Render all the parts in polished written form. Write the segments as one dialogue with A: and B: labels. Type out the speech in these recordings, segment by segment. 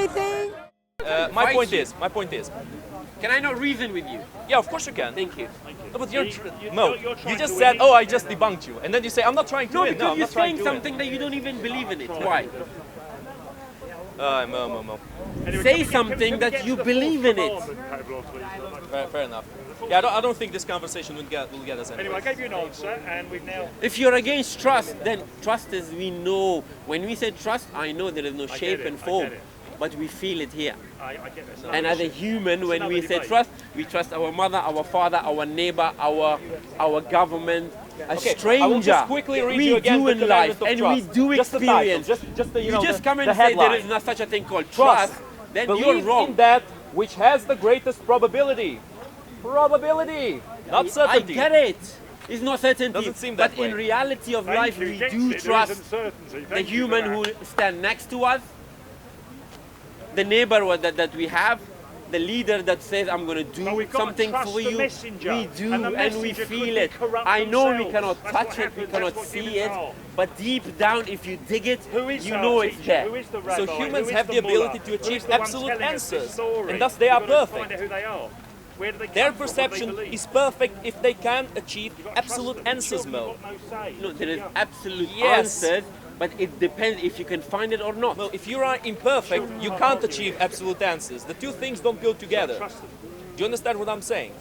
A: everything?
B: My point is,
C: Can I not reason with you?
B: yeah, of course you can.
C: Thank you.
B: No, but
D: You're trying
B: you just
D: to
B: said,
D: win.
B: oh, I just debunked you. And then you say, I'm not trying to
C: No,
B: win.
C: because
B: I'm
C: you're
B: not trying
C: saying
B: to win.
C: something that you don't even believe in it. Why?
B: Mo.
D: Anyway,
C: Say
D: can we
C: something
D: get
C: that
D: to
C: you
D: the
C: believe
D: fourth
C: in it.
D: commandment, Pavlov, please?
B: Fair enough. Yeah, I don't think this conversation will get us anywhere.
D: Anyway, I gave you an answer, and we've now.
C: If you're against trust, then trust is we know. When we say trust, I know there is no
D: I
C: shape
D: get it,
C: and
D: I
C: form,
D: get it.
C: but we feel it here.
D: I get this.
C: And as a human, when we say
D: debate.
C: trust, we trust our mother, our father, our neighbor, our government, a stranger.
B: I will just quickly read
C: we
B: you again
C: do
B: the
C: in
B: commandment
C: life,
B: of
C: and
B: trust.
C: we do
B: Just the title,
C: experience.
B: just the,
C: you
B: know,
C: just
B: the,
C: come and
B: the
C: say
B: headline.
C: there is not such a thing called
B: Trust.
C: trust. Then
B: Believe
C: you're wrong.
B: in that which has the greatest probability. Probability, not certainty.
C: I get it. It's not certainty.
B: Doesn't seem that
C: but
B: way.
C: in reality of
D: Thank
C: life,
D: you.
C: we
D: Against
C: do
D: it, there is
C: trust
D: uncertainty.
C: the
D: Thank you for
C: human
D: that.
C: who stand next to us, the neighbor that we have, the leader that says, I'm going to
D: But
C: do
D: we've got to
C: something
D: trust
C: for
D: the
C: you.
D: messenger,
C: We do,
D: and the
C: and we
D: messenger could
C: feel
D: be
C: it.
D: corrupt
C: I know we
D: themselves.
C: cannot
D: That's what
C: touch it, we
D: happens.
C: cannot
D: That's what
C: see
D: humans
C: it,
D: are.
C: but deep down, if you dig it,
D: Who is
C: you
D: our
C: know
D: teacher?
C: it's there.
D: Who is the
B: So
D: rabbi?
B: humans
D: Who is
B: have the
D: mullah?
B: ability to
D: Who is
B: achieve
D: the one
B: absolute
D: telling us this
B: answers,
D: story?
B: and thus they are
D: We've got to
B: perfect.
D: Find out who they are. Where do they
B: Their
D: come from? What do they
B: perception
D: believe?
B: is perfect if they can achieve
D: You've got to trust
B: absolute
D: them.
B: answers,
D: Children
B: Mo.
D: have got no say.
C: No, there is
D: Yeah.
C: absolute
B: Yes.
C: answers, but it depends if you can find it or not.
B: Well, if you are imperfect, you can't achieve absolute answers. The two things don't go together.
D: Trust them.
B: Do you understand what I'm saying?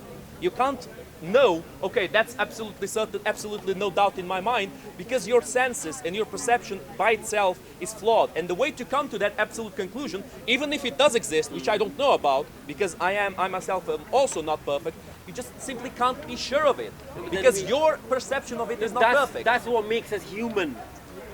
B: You can't know, okay, that's absolutely certain, absolutely no doubt in my mind, because your senses and your perception by itself is flawed. And the way to come to that absolute conclusion, even if it does exist, which I don't know about, because I myself am also not perfect, you just simply can't be sure of it. Because your perception of it is not perfect.
C: That's what makes us human.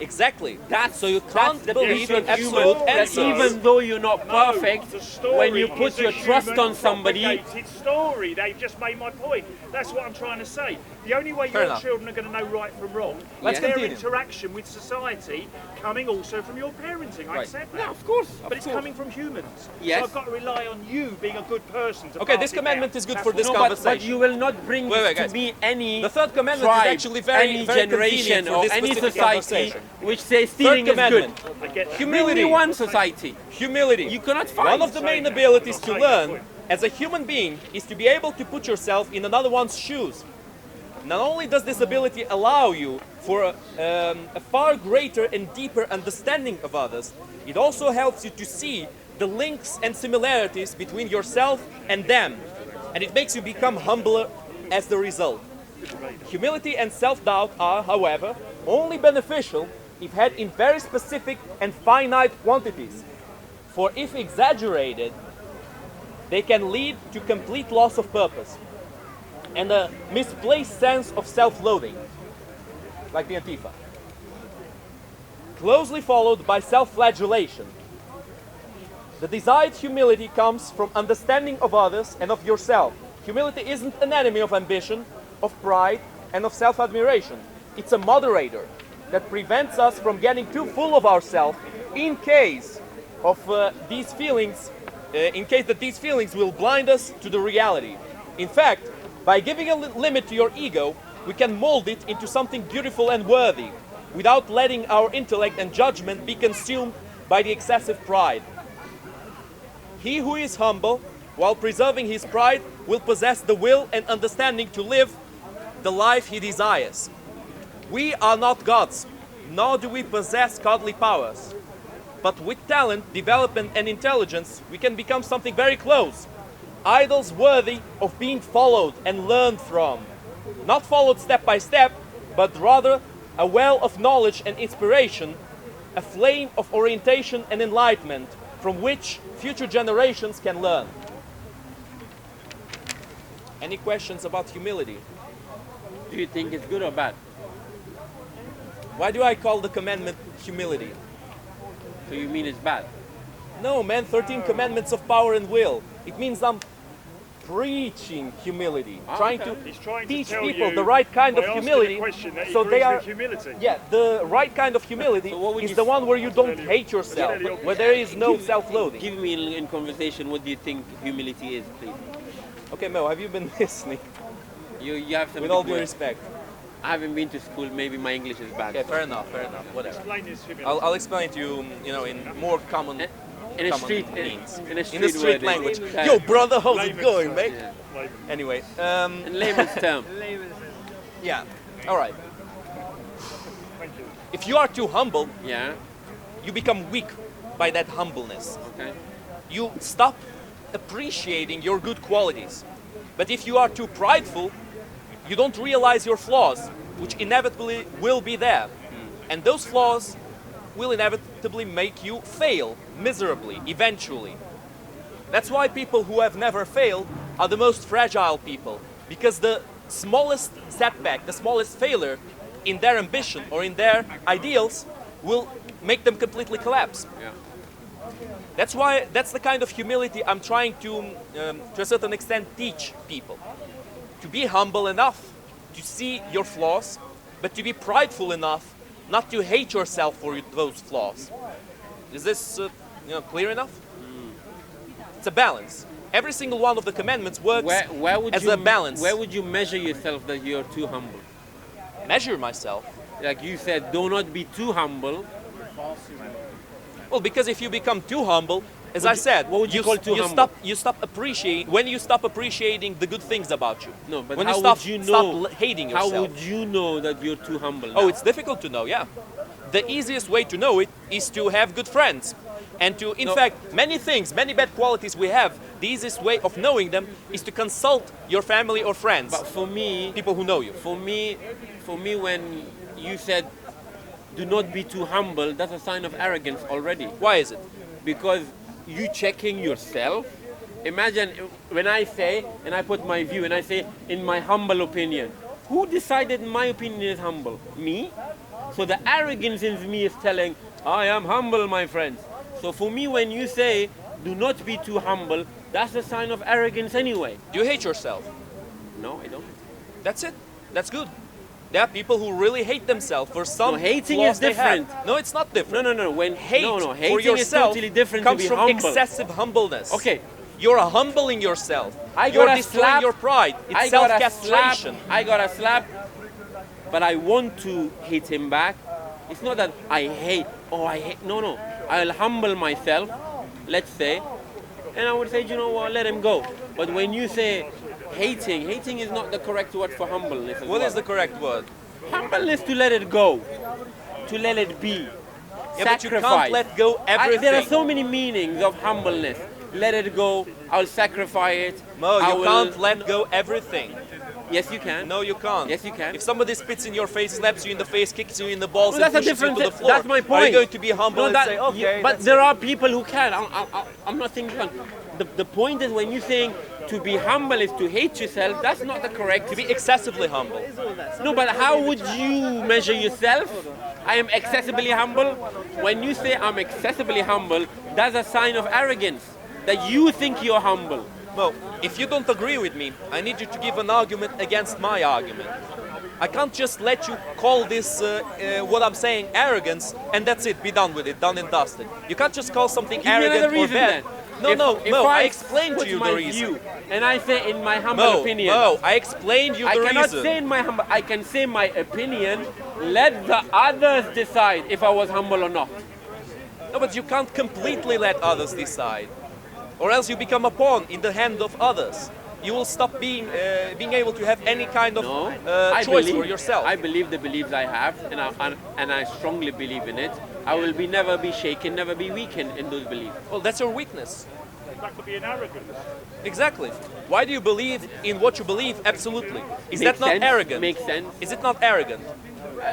B: Exactly. So you can't
C: the
B: believe
C: beauty
B: in
C: of
B: absolute
C: human, that
B: answers.
C: even though you're not
D: No,
C: perfect,
D: the story
C: when you put
D: is a
C: your trust
D: human
C: on somebody,
D: propagated story. They've just made my point. That's what I'm trying to say. The only way
B: Fair
D: your
B: enough.
D: children are going to know right from wrong
B: Let's
D: is their
B: continue.
D: interaction with society coming also from your parenting. I
B: Right.
D: accept that.
C: yeah, of course.
D: But it's coming from humans.
C: Yes.
D: So I've got to rely on you being a good person to
B: Okay,
D: pass
B: this
D: it
B: commandment
D: down.
B: is good
D: That's
B: for
D: what-
B: this
C: No,
B: conversation.
C: but you will not bring
B: Wait,
C: to
B: guys.
C: me any
B: The third commandment
C: tribe,
B: is actually very,
C: any
B: very
C: generation
B: convenient for
C: or
B: this
C: any
B: specific
C: society
B: conversation.
C: which says stealing
B: Third
C: is good.
B: commandment,
D: I get that.
B: humility.
C: Bring me one society.
B: Humility.
C: You cannot find.
B: One of the main
D: that.
B: abilities
D: I'm
B: to
D: not saying that
B: learn
D: point.
B: as a human being is to be able to put yourself in another one's shoes. Not only does this ability allow you for a far greater and deeper understanding of others, it also helps you to see the links and similarities between yourself and them, and it makes you become humbler as the result. Humility and self-doubt are, however, only beneficial if had in very specific and finite quantities. For if exaggerated, they can lead to complete loss of purpose and a misplaced sense of self-loathing, like the Antifa. Closely followed by self-flagellation. The desired humility comes from understanding of others and of yourself. Humility isn't an enemy of ambition, of pride, and of self-admiration. It's a moderator that prevents us from getting too full of ourselves in case of these feelings, in case that these feelings will blind us to the reality. In fact, by giving a limit to your ego, we can mold it into something beautiful and worthy, without letting our intellect and judgment be consumed by the excessive pride. He who is humble, while preserving his pride, will possess the will and understanding to live the life he desires. We are not gods, nor do we possess godly powers. But with talent, development, and intelligence, we can become something very close. Idols worthy of being followed and learned from. Not followed step by step, but rather a well of knowledge and inspiration, a flame of orientation and enlightenment from which future generations can learn. Any questions about humility?
C: Do you think it's good or bad?
B: Why do I call the commandment humility?
C: So you mean it's bad?
B: No, man, 13 commandments of power and will. It means I'm preaching humility, trying to
D: He's trying to
B: teach
D: tell
B: people
D: you
B: the right kind
D: by
B: of
D: asking
B: humility.
D: a question that he
B: So they
D: agrees
B: are,
D: with humility.
B: yeah, the right kind of humility
C: So what would
B: is
C: you
B: the
C: s-
B: one where you don't hate yourself, where there is no self-loathing.
C: Give me in conversation what do you think humility is, please.
B: Okay, Mo, have you been listening?
C: You have some
B: With all
C: good
B: due
C: words.
B: respect.
C: I haven't been to school, maybe my English is bad.
B: Okay, fair enough, whatever.
D: Explain this humility.
B: I'll explain to you, in more common
C: In a
B: commonly
C: street,
B: means.
C: in a street,
B: In the street
C: wording.
B: language.
C: Yeah.
B: Yo, brother, how's it
D: Layman's
B: going,
D: term.
B: mate?
C: Yeah.
B: Anyway,
C: In layman's term.
B: yeah. All right.
D: Thank you.
B: If you are too humble,
C: Yeah.
B: you become weak by that humbleness.
C: Okay.
B: You stop appreciating your good qualities. But if you are too prideful, you don't realize your flaws, which inevitably will be there. And those flaws will inevitably make you fail miserably, eventually. That's why people who have never failed are the most fragile people, because the smallest setback, the smallest failure in their ambition or in their ideals will make them completely collapse.
C: Yeah.
B: That's the kind of humility I'm trying to a certain extent, teach people. To be humble enough to see your flaws, but to be prideful enough not to hate yourself for those flaws. Is this clear enough? It's a balance. Every single one of the commandments works
C: Where would
B: as
C: you
B: a balance.
C: Where would you measure yourself that you're too humble?
B: Measure myself.
C: Like you said, do not be too humble.
B: Well, because if you become too humble, as
C: What
B: I
C: would you-
B: said,
C: what would you call too humble?
B: stop appreciating when you stop appreciating the good things about you.
C: No, but
B: when
C: how
B: you stop,
C: would you
B: stop
C: know?
B: hating
C: How
B: yourself.
C: would you know that you're too humble?
B: Oh,
C: now?
B: it's difficult to know, yeah. The easiest way to know it is to have good friends. And to, in
C: No.
B: fact, many things, many bad qualities we have, the easiest way of knowing them is to consult your family or friends,
C: But for me,
B: people who know you.
C: for me, when you said, "Do not be too humble," that's a sign of arrogance already.
B: Why is it?
C: Because you checking yourself. Imagine when I say, and I put my view, and I say, in my humble opinion. Who decided my opinion is humble? Me? So the arrogance in me is telling, I am humble, my friends. So for me, when you say, do not be too humble, that's a sign of arrogance anyway.
B: Do you hate yourself?
C: No, I don't.
B: That's it. That's good. There are people who really hate themselves for some
C: No, hating
B: flaws
C: is
B: they have.
C: different.
B: No, it's not different.
C: No. When
B: Hate
C: no,
B: for
C: hating is
B: yourself
C: totally different
B: comes
C: to be
B: from
C: humble.
B: excessive humbleness.
C: Okay,
B: You're humbling yourself.
C: I
B: You're
C: got a
B: destroying
C: slap.
B: your pride. It's
C: I got a
B: self-castration.
C: slap. I got a slap, but I want to hit him back. It's not that I hate. No. I'll humble myself, let's say, and I would say, you know what, let him go. But when you say hating is not the correct word for humbleness.
B: What is the correct word?
C: Humbleness? To let it go, to let it be.
B: Yeah, but you
C: Sacrifice.
B: can't let go everything.
C: There are so many meanings of humbleness. Let it go. I'll sacrifice it.
B: Mo,
C: I
B: you
C: will-
B: can't let go everything.
C: Yes, you can.
B: No, you can't.
C: Yes, you can.
B: If somebody spits in your face, slaps you in the face, kicks you in the balls,
C: Well,
B: and
C: that's a
B: pushes you
C: different.
B: to the floor,
C: That's my
B: are you
C: point.
B: going to be humble
C: No,
B: and
C: that-
B: say, okay,
C: but
B: that's
C: there are people who can. I'm not saying you can't. The point is when you're saying to be humble is to hate yourself. That's not the correct.
B: to be excessively humble?
C: No, but how would you measure yourself? I am excessively humble. When you say I'm excessively humble, that's a sign of arrogance. That you think you're humble.
B: Well, if you don't agree with me, I need you to give an argument against my argument. I can't just let you call this, what I'm saying, arrogance, and that's it, be done with it, done and dusted. You can't just call something
C: Give me another
B: arrogant or
C: reason
B: bad.
C: then.
B: No,
C: If
B: Mo, I
C: I
B: explained
C: put
B: to you
C: my
B: the reason.
C: view, and I say in my humble opinion.
B: Mo, I explained you
C: I
B: the
C: cannot
B: reason.
C: say in my humble. I can say my opinion. Let the others decide if I was humble or not.
B: No, but you can't completely let others decide, or else you become a pawn in the hand of others. You will stop being able to have any kind of
C: No,
B: choice for yourself.
C: I believe the beliefs I have, and I strongly believe in it. I will never be shaken, never be weakened in those beliefs.
B: Well, that's your weakness.
D: That could be an arrogance.
B: Exactly. Why do you believe in what you believe? Absolutely. Is
C: Makes
B: that not
C: sense,
B: arrogant?
C: makes sense.
B: Is it not arrogant?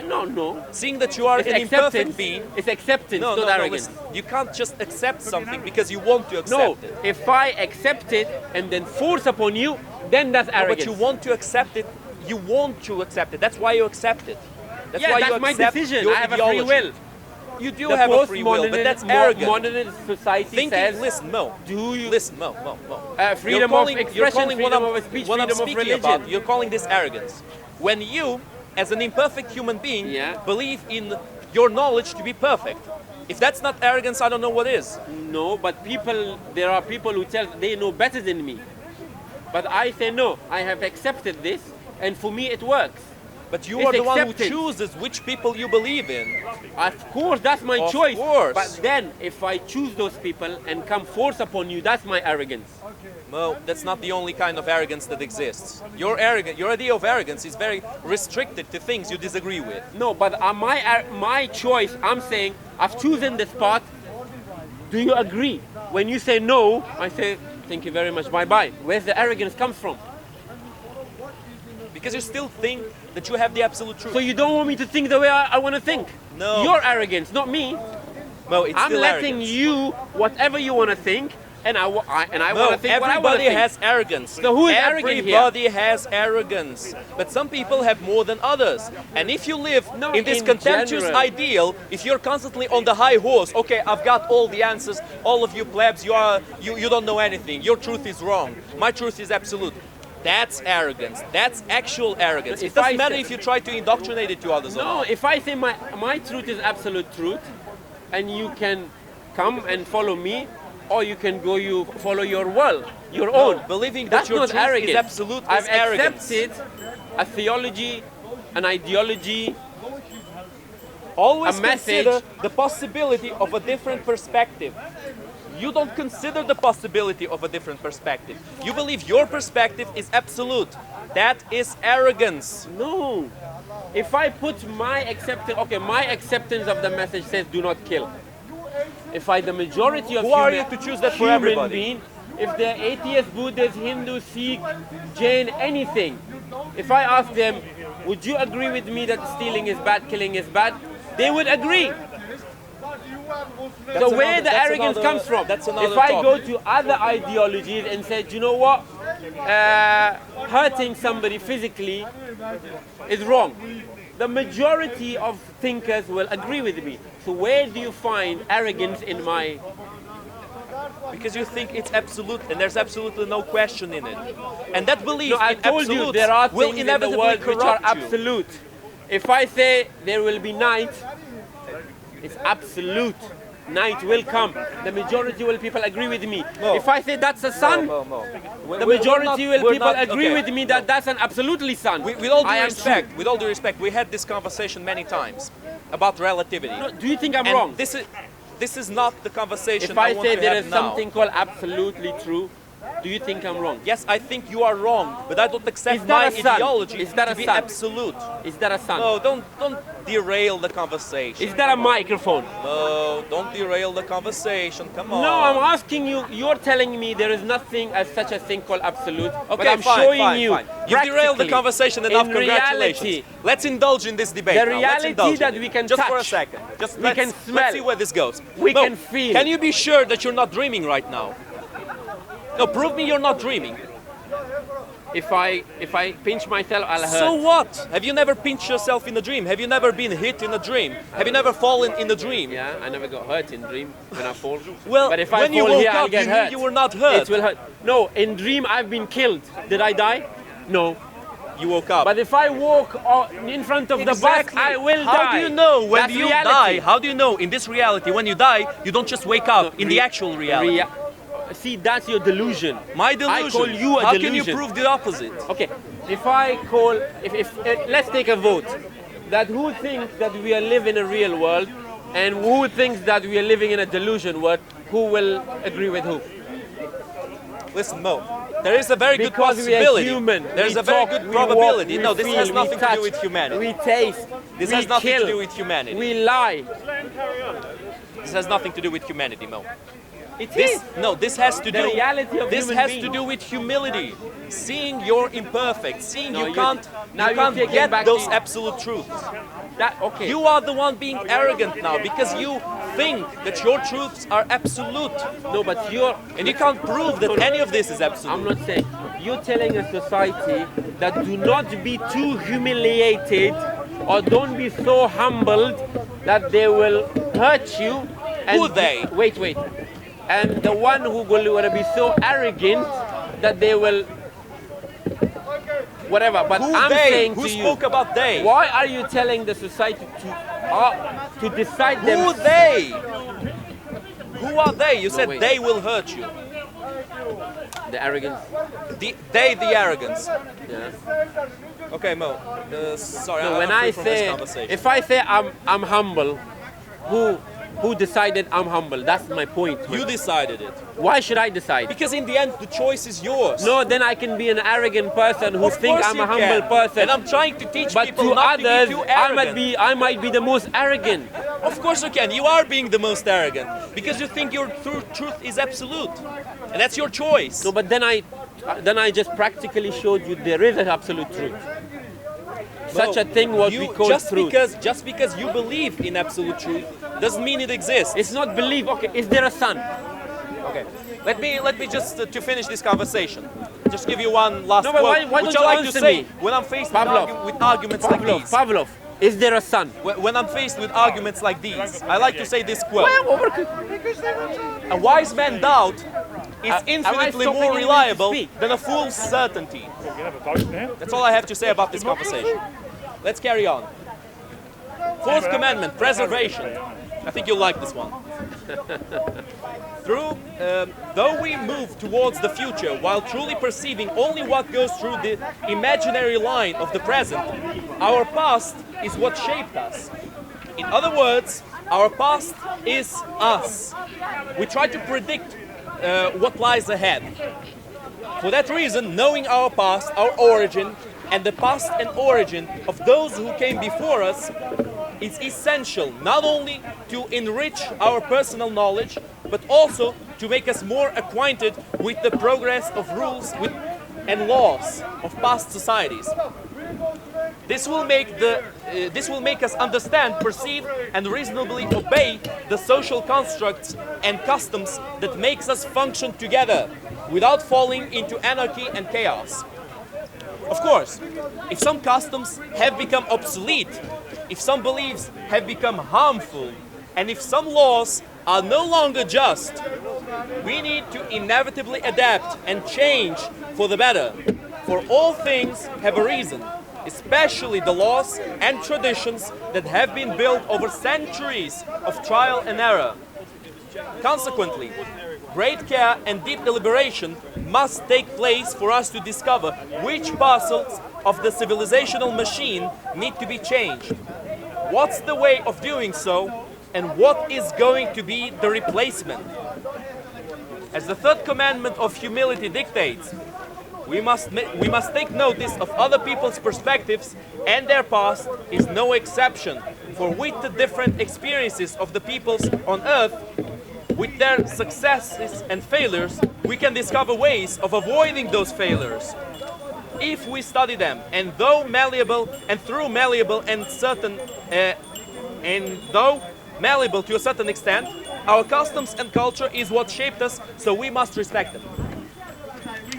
C: No.
B: Seeing that you are
C: It's
B: an
C: acceptance.
B: imperfect being.
C: It's acceptance,
B: No,
C: not arrogance.
B: listen. You can't just accept something because you want to accept
C: No,
B: it.
C: if I accept it and then force upon you, then that's
B: But
C: arrogance.
B: you want to accept it. You want to accept it. That's why you accept it. That's
C: yeah,
B: why
C: that's
B: you
C: my
B: accept
C: decision.
B: your
C: I have
B: ideology.
C: a free will.
B: You do
C: The
B: have a free will, but that's arrogant.
C: Modern society
B: Thinking,
C: says,
B: listen, Mo.
C: do you
B: Listen, Mo.
C: freedom
B: You're calling,
C: of expression,
B: you're calling
C: freedom
B: what I'm,
C: of speech,
B: what I'm
C: freedom of
B: speaking
C: religion.
B: about. You're calling this arrogance. When you, as an imperfect human being,
C: Yeah.
B: believe in your knowledge to be perfect. If that's not arrogance, I don't know what is.
C: No, but there are people who tell they know better than me. But I say no, I have accepted this, and for me it works.
B: But you
C: It's
B: are the one who
C: acceptance.
B: chooses which people you believe in.
C: Of course, that's my
B: Of
C: choice.
B: course.
C: But then, if I choose those people and come force upon you, that's my arrogance.
B: No, that's not the only kind of arrogance that exists. Your idea of arrogance is very restricted to things you disagree with.
C: No, but my choice, I'm saying, I've chosen this path. Do you agree? When you say no, I say, thank you very much, bye-bye. Where's the arrogance comes from?
B: Because you still think that you have the absolute truth.
C: So you don't want me to think the way I want to think?
B: No.
C: Your arrogance, not me.
B: No, it's
C: I'm
B: still
C: letting
B: arrogance.
C: you, whatever you want to think, and I want to
B: No,
C: think what I want to
B: everybody
C: think.
B: has arrogance.
C: So who is arrogant here?
B: Everybody has arrogance. But some people have more than others. And if you live
C: No,
B: in this
C: in
B: contemptuous
C: general.
B: ideal, if you're constantly on the high horse, okay, I've got all the answers, all of you plebs, you don't know anything. Your truth is wrong. My truth is absolute. That's arrogance. That's actual arrogance. It
C: If
B: doesn't
C: I
B: matter
C: say-
B: if you try to indoctrinate it to others or
C: No,
B: not.
C: if I say my truth is absolute truth, and you can come and follow me, or you can go follow your world, your own.
B: Believing
C: That's
B: that your
C: not
B: truth
C: arrogance.
B: is absolute
C: I've
B: is arrogance.
C: accepted a theology, an ideology.
B: Always
C: a message.
B: consider the possibility of a different perspective. You don't consider the possibility of a different perspective. You believe your perspective is absolute. That is arrogance.
C: No. If I put my acceptance of the message says do not kill. If the majority of
B: Who are you to choose that for
C: human
B: everybody?
C: being, if they're atheist, Buddhist, Hindu, Sikh, Jain, anything, if I ask them, would you agree with me that stealing is bad, killing is bad? They would agree. So where the arrogance comes from?
B: That's another
C: If I
B: topic.
C: go to other ideologies and say, you know what, hurting somebody physically is wrong. The majority of thinkers will agree with me. So where do you find arrogance in my...
B: Because you think it's absolute and there's absolutely no question in it. And that belief
C: No, I
B: in
C: told you
B: absolute
C: there are
B: will
C: things in the
B: inevitably
C: world which are
B: corrupt you.
C: absolute. If I say there will be night, it's absolute. Night will come. The majority will people agree with me.
B: No.
C: If I say that's a sun, the majority will people agree with me that that's an absolutely sun.
B: With all due
C: I am
B: respect,
C: true.
B: with all due respect, we had this conversation many times about relativity.
C: No, do you think I'm
B: And
C: wrong?
B: this is not the conversation
C: If
B: I
C: I
B: want
C: say
B: to
C: there
B: have
C: is
B: now.
C: something called absolutely true, do you think I'm wrong?
B: Yes, I think you are wrong, but I don't accept
C: Is that
B: my
C: a sun?
B: ideology
C: Is that
B: to
C: a
B: be
C: sun?
B: absolute.
C: Is that a sun?
B: No, don't derail the conversation.
C: Is that a microphone?
B: No, don't derail the conversation. Come on.
C: No, I'm asking you. You're telling me there is nothing as such a thing called absolute. But
B: Okay,
C: I'm
B: fine,
C: showing
B: fine,
C: you.
B: fine. You've derailed the
C: practically,
B: conversation enough.
C: in
B: Congratulations.
C: reality,
B: Let's indulge in this debate.
C: the
B: now. Let's
C: reality
B: indulge
C: that
B: in it.
C: we can
B: just for a
C: touch,
B: second. Just
C: we
B: let's,
C: can
B: let's
C: smell,
B: see where this goes.
C: we
B: No,
C: can feel.
B: Can you be sure that you're not dreaming right now? No, prove me you're not dreaming.
C: If I pinch myself, I'll hurt.
B: So what? Have you never pinched yourself in a dream? Have you never been hit in a dream? Have you never fallen in a dream?
C: Yeah, I never got hurt in dream when I fall.
B: Well,
C: but if I
B: when you
C: fall
B: woke
C: here, I'll
B: up,
C: get
B: you
C: hurt.
B: knew you were not hurt.
C: It will hurt. No, in dream I've been killed. Did I die? No.
B: You woke up.
C: But if I walk in front of the bus, I will die.
B: How do you know when
C: That's
B: you
C: reality.
B: die? How do you know in this reality when you die, you don't just wake up in the actual reality?
C: See, that's your delusion.
B: My delusion.
C: I call you a
B: How
C: delusion.
B: can you prove the opposite?
C: Okay, if I call, let's take a vote. That who thinks that we are living in a real world, and who thinks that we are living in a delusion world, who will agree with who?
B: Listen, Mo, there is a very good
C: Because we are
B: possibility.
C: human.
B: There's
C: we
B: a very
C: talk,
B: good
C: we
B: probability.
C: walk,
B: No,
C: we
B: this
C: feel,
B: has
C: we
B: nothing to
C: touch,
B: do with humanity.
C: We taste.
B: This
C: we
B: has nothing
C: kill,
B: to do with humanity.
C: We lie.
B: This has nothing to do with humanity, Mo.
C: It
B: This
C: is.
B: this has to
C: The
B: do.
C: reality of
B: This
C: human
B: has to
C: beings.
B: do with humility, seeing you're imperfect, seeing
C: No,
B: you can't
C: now
B: you
C: you're
B: can't
C: taking
B: get
C: back
B: those
C: the-
B: absolute truths.
C: Okay.
B: You are the one being arrogant now because you think that your truths are absolute,
C: No, but you're.
B: and you can't prove that any of this is absolute.
C: I'm not saying. You're telling a society that do not be too humiliated or don't be so humbled that they will hurt you. And
B: Who they?
C: Wait. And the one who will be so arrogant that they will whatever. But
B: Who
C: I'm
B: they?
C: saying
B: Who
C: to
B: spoke
C: you,
B: about they?
C: why are you telling the society to decide them?
B: Who they? Who are they? You said
C: wait.
B: they will hurt you.
C: The arrogance.
B: The arrogance.
C: Yeah.
B: Okay, Mo. Sorry,
C: No,
B: I'm
C: when
B: free
C: I
B: from this
C: say,
B: conversation.
C: if I say I'm humble, who decided I'm humble? That's my point.
B: You decided it.
C: Why should I decide?
B: Because in the end, the choice is yours.
C: No, then I can be an arrogant person who
B: Of
C: thinks
B: course
C: I'm
B: you
C: a humble
B: can.
C: person.
B: And I'm trying to teach
C: But
B: people
C: to
B: not
C: others,
B: to be too arrogant.
C: I might be the most arrogant.
B: Of course you can. You are being the most arrogant because you think your truth is absolute, and that's your choice.
C: So, but then I just practically showed you there is an absolute truth. Such a thing what we call truth.
B: Just because you believe in absolute truth doesn't mean it exists.
C: It's not belief. Okay, is there a sun?
B: Okay. Let me just to finish this conversation. Just give you one last
C: No, but
B: quote,
C: why
B: which
C: don't
B: I
C: you
B: like to
C: answer
B: say
C: me?
B: when I'm faced
C: Pavlov.
B: with arguments like these.
C: Pavlov, is there a sun?
B: When I'm faced with arguments like these, I like to say this quote: "A wise man's doubt is
C: Am I
B: infinitely
C: stopping
B: more
C: you to
B: reliable
C: speak?
B: than a fool's certainty."
D: You can have a vote now.
B: That's all I have to say about this conversation. Let's carry on. Fourth commandment, preservation. I think you'll like this one. Though we move towards the future while truly perceiving only what goes through the imaginary line of the present, our past is what shaped us. In other words, our past is us. We try to predict what lies ahead. For that reason, knowing our past, our origin, and the past and origin of those who came before us is essential, not only to enrich our personal knowledge, but also to make us more acquainted with the progress of rules and laws of past societies. This will make us understand, perceive, and reasonably obey the social constructs and customs that makes us function together without falling into anarchy and chaos. Of course, if some customs have become obsolete, if some beliefs have become harmful, and if some laws are no longer just, we need to inevitably adapt and change for the better. For all things have a reason, especially the laws and traditions that have been built over centuries of trial and error. Consequently, great care and deep deliberation must take place for us to discover which parcels of the civilizational machine need to be changed. What's the way of doing so, and what is going to be the replacement? As the third commandment of humility dictates, we must take notice of other people's perspectives, and their past is no exception. For with the different experiences of the peoples on earth, with their successes and failures, we can discover ways of avoiding those failures. If we study them, and though malleable and through malleable and certain, and though malleable to a certain extent, our customs and culture is what shaped us, so we must respect them.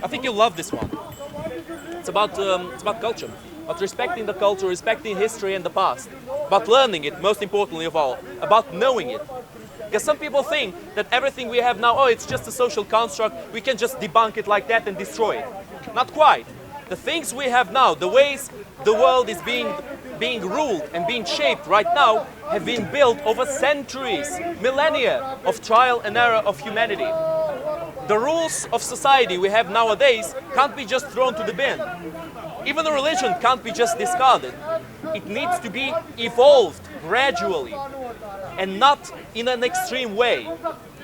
B: I think you love this one. It's about culture, about respecting the culture, respecting history and the past, about learning it, most importantly of all, about knowing it. Because some people think that everything we have now, oh, it's just a social construct, we can just debunk it like that and destroy it. Not quite. The things we have now, the ways the world is being ruled and being shaped right now, have been built over centuries, millennia of trial and error of humanity. The rules of society we have nowadays can't be just thrown to the bin. Even the religion can't be just discarded. It needs to be evolved gradually and not in an extreme way.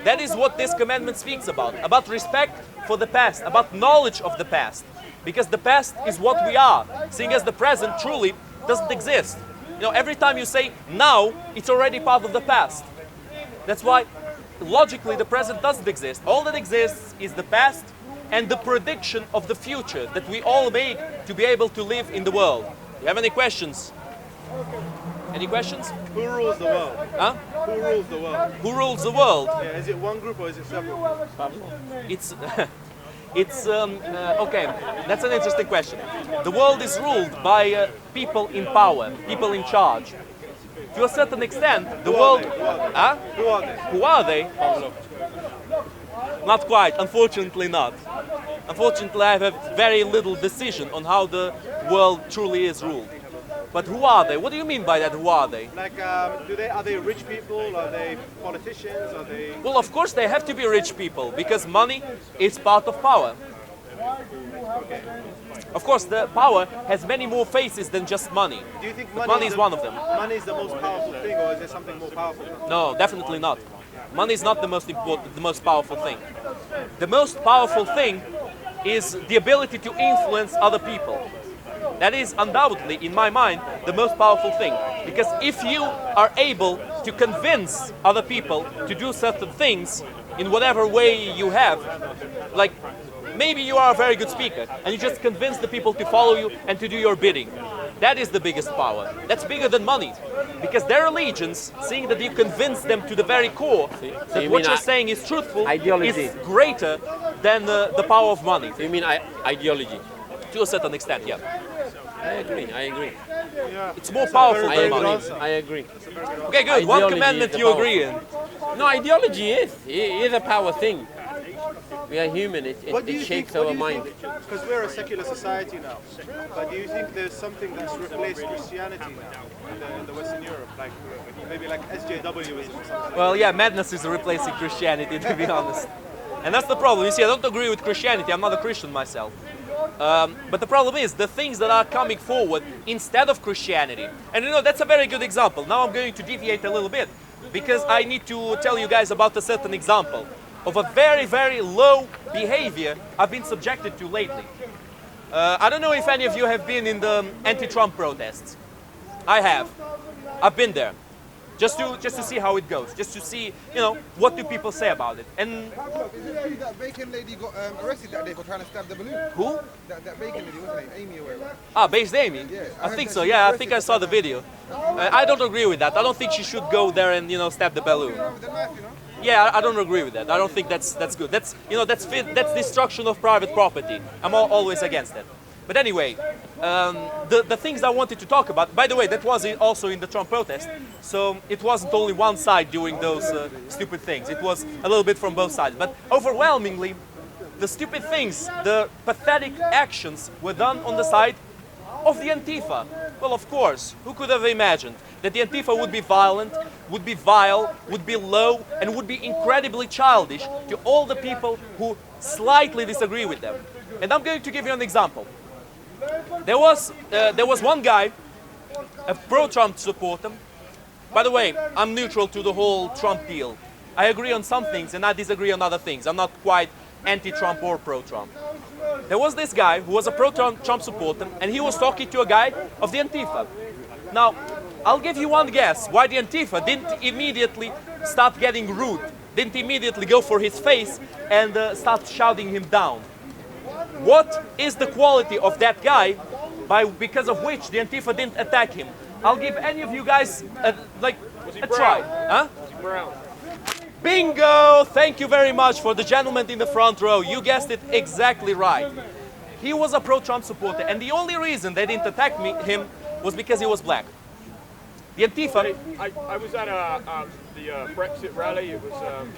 B: That is what this commandment speaks about respect for the past, about knowledge of the past. Because the past is what we are, seeing as the present truly doesn't exist. You know, every time you say now, it's already part of the past. That's why logically the present doesn't exist. All that exists is the past and the prediction of the future that we all make to be able to live in the world. You have any questions? Any questions?
A: Who rules the world?
B: Huh?
A: Who rules the world?
B: Who rules the world?
A: Yeah, is it one group or is it several?
B: It's okay. That's an interesting question. The world is ruled by people in power, people in charge. To a certain extent, the world. Huh?
A: Who are they?
B: Who are they? Not quite. Unfortunately, not. Unfortunately, I have very little decision on how the world truly is ruled. But who are they? What do you mean by that? Who are they?
A: Like, are they rich people? Are they politicians? Are they?
B: Well, of course they have to be rich people because money is part of power. Of course, the power has many more faces than just money.
A: Do you think
B: Money is one of them.
A: Money is the most powerful thing, or is there something more powerful?
B: No, definitely not. Money is not the most important, the most powerful thing. The most powerful thing is the ability to influence other people. That is undoubtedly, in my mind, the most powerful thing. Because if you are able to convince other people to do certain things in whatever way you have, like maybe you are a very good speaker and you just convince the people to follow you and to do your bidding. That is the biggest power. That's bigger than money. Because their allegiance, seeing that you convince them to the very core that what you're saying is truthful,
C: ideology
B: is greater than the power of money.
C: So you mean ideology?
B: To a certain extent, yeah.
C: I agree.
A: Yeah.
B: It's more powerful
A: Very
B: than
A: good
B: money.
A: answer.
C: I agree.
B: Okay, good. One
C: Ideology
B: commandment
C: is the
B: you
C: power.
B: agree in.
C: No, ideology is a power thing. We are human.
A: What do you
C: It shapes
A: think,
C: our mind.
A: Because we're a secular society now, but do you think there's something that's replaced Christianity now in the Western Europe, like maybe like SJWism or something?
B: Well, yeah, madness is replacing Christianity, to be honest. And that's the problem. You see, I don't agree with Christianity. I'm not a Christian myself. But the problem is the things that are coming forward instead of Christianity. And you know, that's a very good example. Now I'm going to deviate a little bit because I need to tell you guys about a certain example of a very, very low behavior I've been subjected to lately. I don't know if any of you have been in the anti-Trump protests. I have. I've been there. Just to see how it goes. Just to see, you know, what do people say about it. And
E: Pavlov, is it true that bacon lady got arrested that day for trying to stab the balloon?
B: who?
E: That bacon lady, what's her name? Amy or whatever.
B: Ah, Based Amy?
E: Yeah,
B: I
E: heard
B: think
E: that
B: so,
E: she
B: yeah, I
E: was
B: think I
E: arrested
B: saw
E: for
B: the video. I don't agree with that. I don't think she should go there and, you know, stab the balloon.
E: With the knife, you know?
B: Yeah, I don't agree with that. I don't think that's good. That's, you know, that's destruction of private property. I'm always against that. But anyway, the things I wanted to talk about, by the way, that was also in the Trump protest, so it wasn't only one side doing those stupid things. It was a little bit from both sides. But overwhelmingly, the stupid things, the pathetic actions were done on the side of the Antifa. Well, of course, who could have imagined that the Antifa would be violent, would be vile, would be low, and would be incredibly childish to all the people who slightly disagree with them. And I'm going to give you an example. There was one guy, a pro-Trump supporter. By the way, I'm neutral to the whole Trump deal. I agree on some things and I disagree on other things. I'm not quite anti-Trump or pro-Trump. There was this guy who was a pro-Trump supporter and he was talking to a guy of the Antifa. Now, I'll give you one guess why the Antifa didn't immediately start getting rude, didn't immediately go for his face and start shouting him down. What is the quality of that guy because of which the Antifa didn't attack him? I'll give any of you guys a try. Huh?
C: Brown.
B: Bingo! Thank you very much for the gentleman in the front row. You guessed it exactly right. He was a pro-Trump supporter and the only reason they didn't attack him was because he was black. The Antifa...
F: I was at the Brexit rally. It was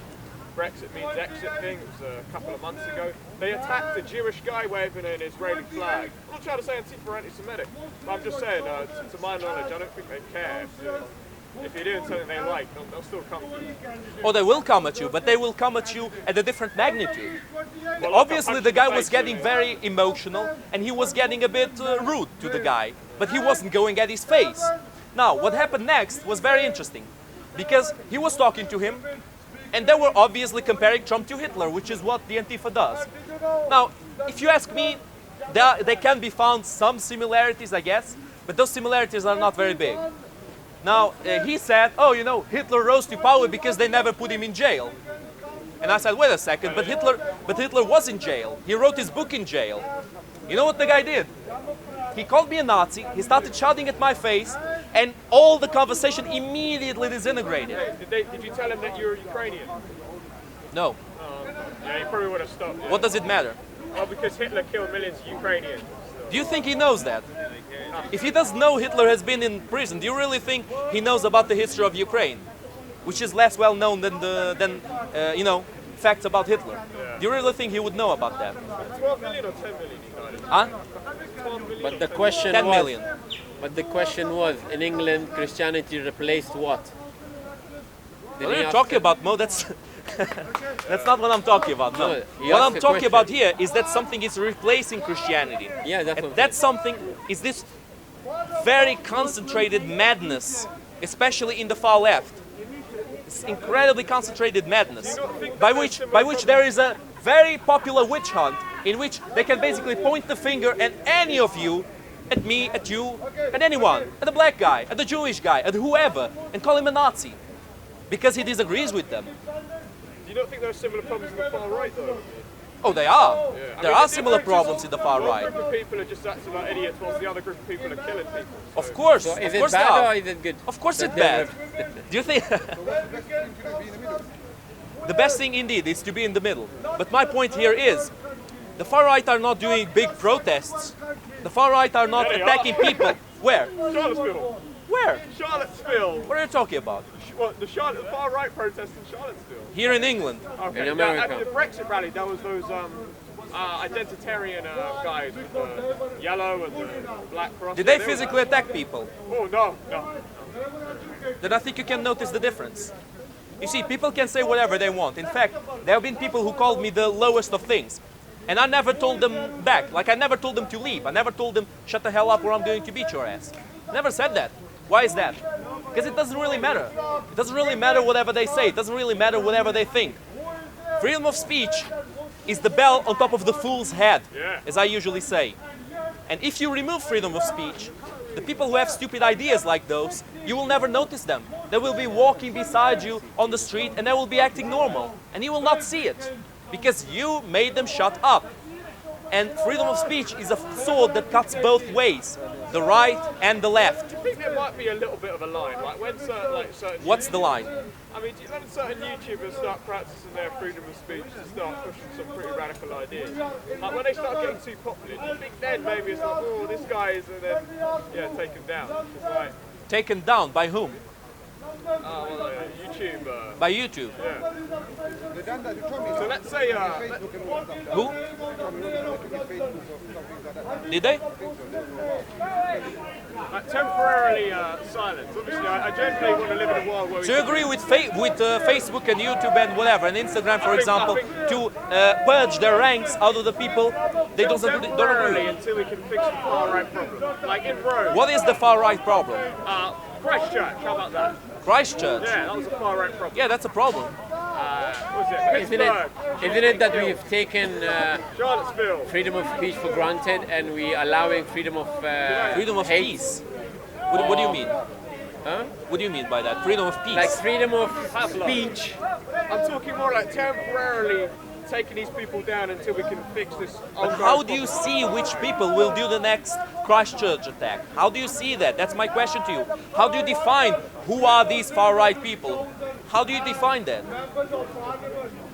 F: Brexit means exit thing. It was a couple of months ago. They attacked a Jewish guy waving an Israeli flag. I'm not trying to say Antifa are anti-Semitic, but I'm just saying, to my knowledge, I don't think they care. If you're doing something they like, they'll still come to you.
B: Or they will come at you, but they will come at you at a different magnitude.
F: Well,
B: Obviously, the guy
F: punch
B: was
F: in
B: getting
F: face,
B: very emotional and he was getting a bit rude to the guy, but he wasn't going at his face. Now, what happened next was very interesting because he was talking to him and they were obviously comparing Trump to Hitler, which is what the Antifa does. Now, if you ask me, there can be found some similarities, I guess, but those similarities are not very big. Now, he said, oh, you know, Hitler rose to power because they never put him in jail. And I said, wait a second, but Hitler was in jail. He wrote his book in jail. You know what the guy did? He called me a Nazi, he started shouting at my face, and all the conversation immediately disintegrated.
F: Did you tell him that you're Ukrainian?
B: No.
F: Yeah, he probably would have stopped.
B: What does it matter?
F: Oh, because Hitler killed millions of Ukrainians.
B: Do you think he knows that? If he doesn't know Hitler has been in prison, do you really think he knows about the history of Ukraine? Which is less well known than you know, facts about Hitler. Do you really think he would know about that?
F: 12 million or 10 million he died?
B: Huh?
F: 12 million.
C: But the question
B: 10
C: was.
B: million.
C: But the question was, in England, Christianity replaced what?
B: What are you talking about, Mo? That's That's not what I'm talking about. No.
C: No, you
B: What
C: asked
B: I'm
C: a
B: talking
C: question.
B: about here is that something is replacing Christianity.
C: Yeah, that's
B: And
C: what I'm
B: that something is this very concentrated madness, especially in the far left. It's incredibly concentrated madness, by which there is a very popular witch hunt in which they can basically point the finger at any of you, at me, at you, at anyone, at the black guy, at the Jewish guy, at whoever, and call him a Nazi because he disagrees with them.
F: Do you not think there are similar problems in the far right, though?
B: Oh, they are.
F: Yeah. I
B: There
F: mean,
B: are
F: the
B: similar
F: difference is
B: problems in the far
F: one
B: right.
F: group of people are just acting like idiots, whilst the other group of people are killing people. So.
B: Of course,
C: So
B: of
C: is it
B: course they
C: bad or
B: are.
C: is it good?
B: Of course it's
C: That
B: bad. Do you think?
E: So what's the best thing to do? Be in the middle.
B: The best thing indeed is to be in the middle. But my point here is, the far right are not doing big protests. The far right are not
F: Yeah, they
B: attacking
F: are.
B: people. Where?
F: Charlottesville.
B: Where?
F: Charlottesville.
B: What are you talking about?
F: What, the far right protest in Charlottesville?
B: Here in England.
F: Okay.
C: In
F: now,
C: America.
F: at the Brexit rally, there was those identitarian guys with the yellow and the black cross.
B: Did they
F: were-
B: physically attack people?
F: Oh, no.
B: Then I think you can notice the difference. You see, people can say whatever they want. In fact, there have been people who called me the lowest of things. And I never told them back. Like, I never told them to leave. I never told them, shut the hell up or I'm going to beat your ass. Never said that. Why is that? Because it doesn't really matter. It doesn't really matter whatever they say. It doesn't really matter whatever they think. Freedom of speech is the bell on top of the fool's head,
F: Yeah.
B: as I usually say. And if you remove freedom of speech, the people who have stupid ideas like those, you will never notice them. They will be walking beside you on the street and they will be acting normal. And you will not see it. Because you made them shut up. And freedom of speech is a sword that cuts both ways, the right and the left.
F: I think there might be a little bit of a line, like when certain
B: What's the line?
F: I mean, when certain YouTubers start practicing their freedom of speech and start pushing some pretty radical ideas, like when they start getting too popular, do you think then maybe it's like, oh, this guy is, and then, yeah, taken down? It's like,
B: Taken down by whom?
F: YouTube,
B: By YouTube.
F: yeah.
E: They done that to Tommy.
F: So let's say,
E: Facebook and all that stuff.
B: Who?
E: Tommy Robinson took his Facebook or something like that.
B: Did they?
F: like temporarily silence. Obviously, I generally want to live in a world where we
B: Do you agree with Facebook and YouTube and whatever, and Instagram, for example, to purge their ranks out of the people they don't agree
F: temporarily
B: with?
F: until we can fix the far right problem. Like in Rome,
B: What is the far right problem?
F: Christchurch, how about that?
B: Christchurch.
F: Yeah, that was a far right problem.
B: Yeah, that's a problem.
F: What was it?
C: Isn't it that we've taken
F: Charlottesville.
C: freedom of speech for granted and we allowing freedom of
B: Freedom of
C: hate?
B: peace. What do you mean?
C: Huh?
B: What do you mean by that? Freedom of peace.
C: Like freedom of
F: Pavlov.
C: speech.
F: I'm talking more like temporarily taking these people down until we can fix this.
B: But how do you see which people will do the next Christchurch attack? How do you see that? That's my question to you. How do you define who are these far right people? How do you define that?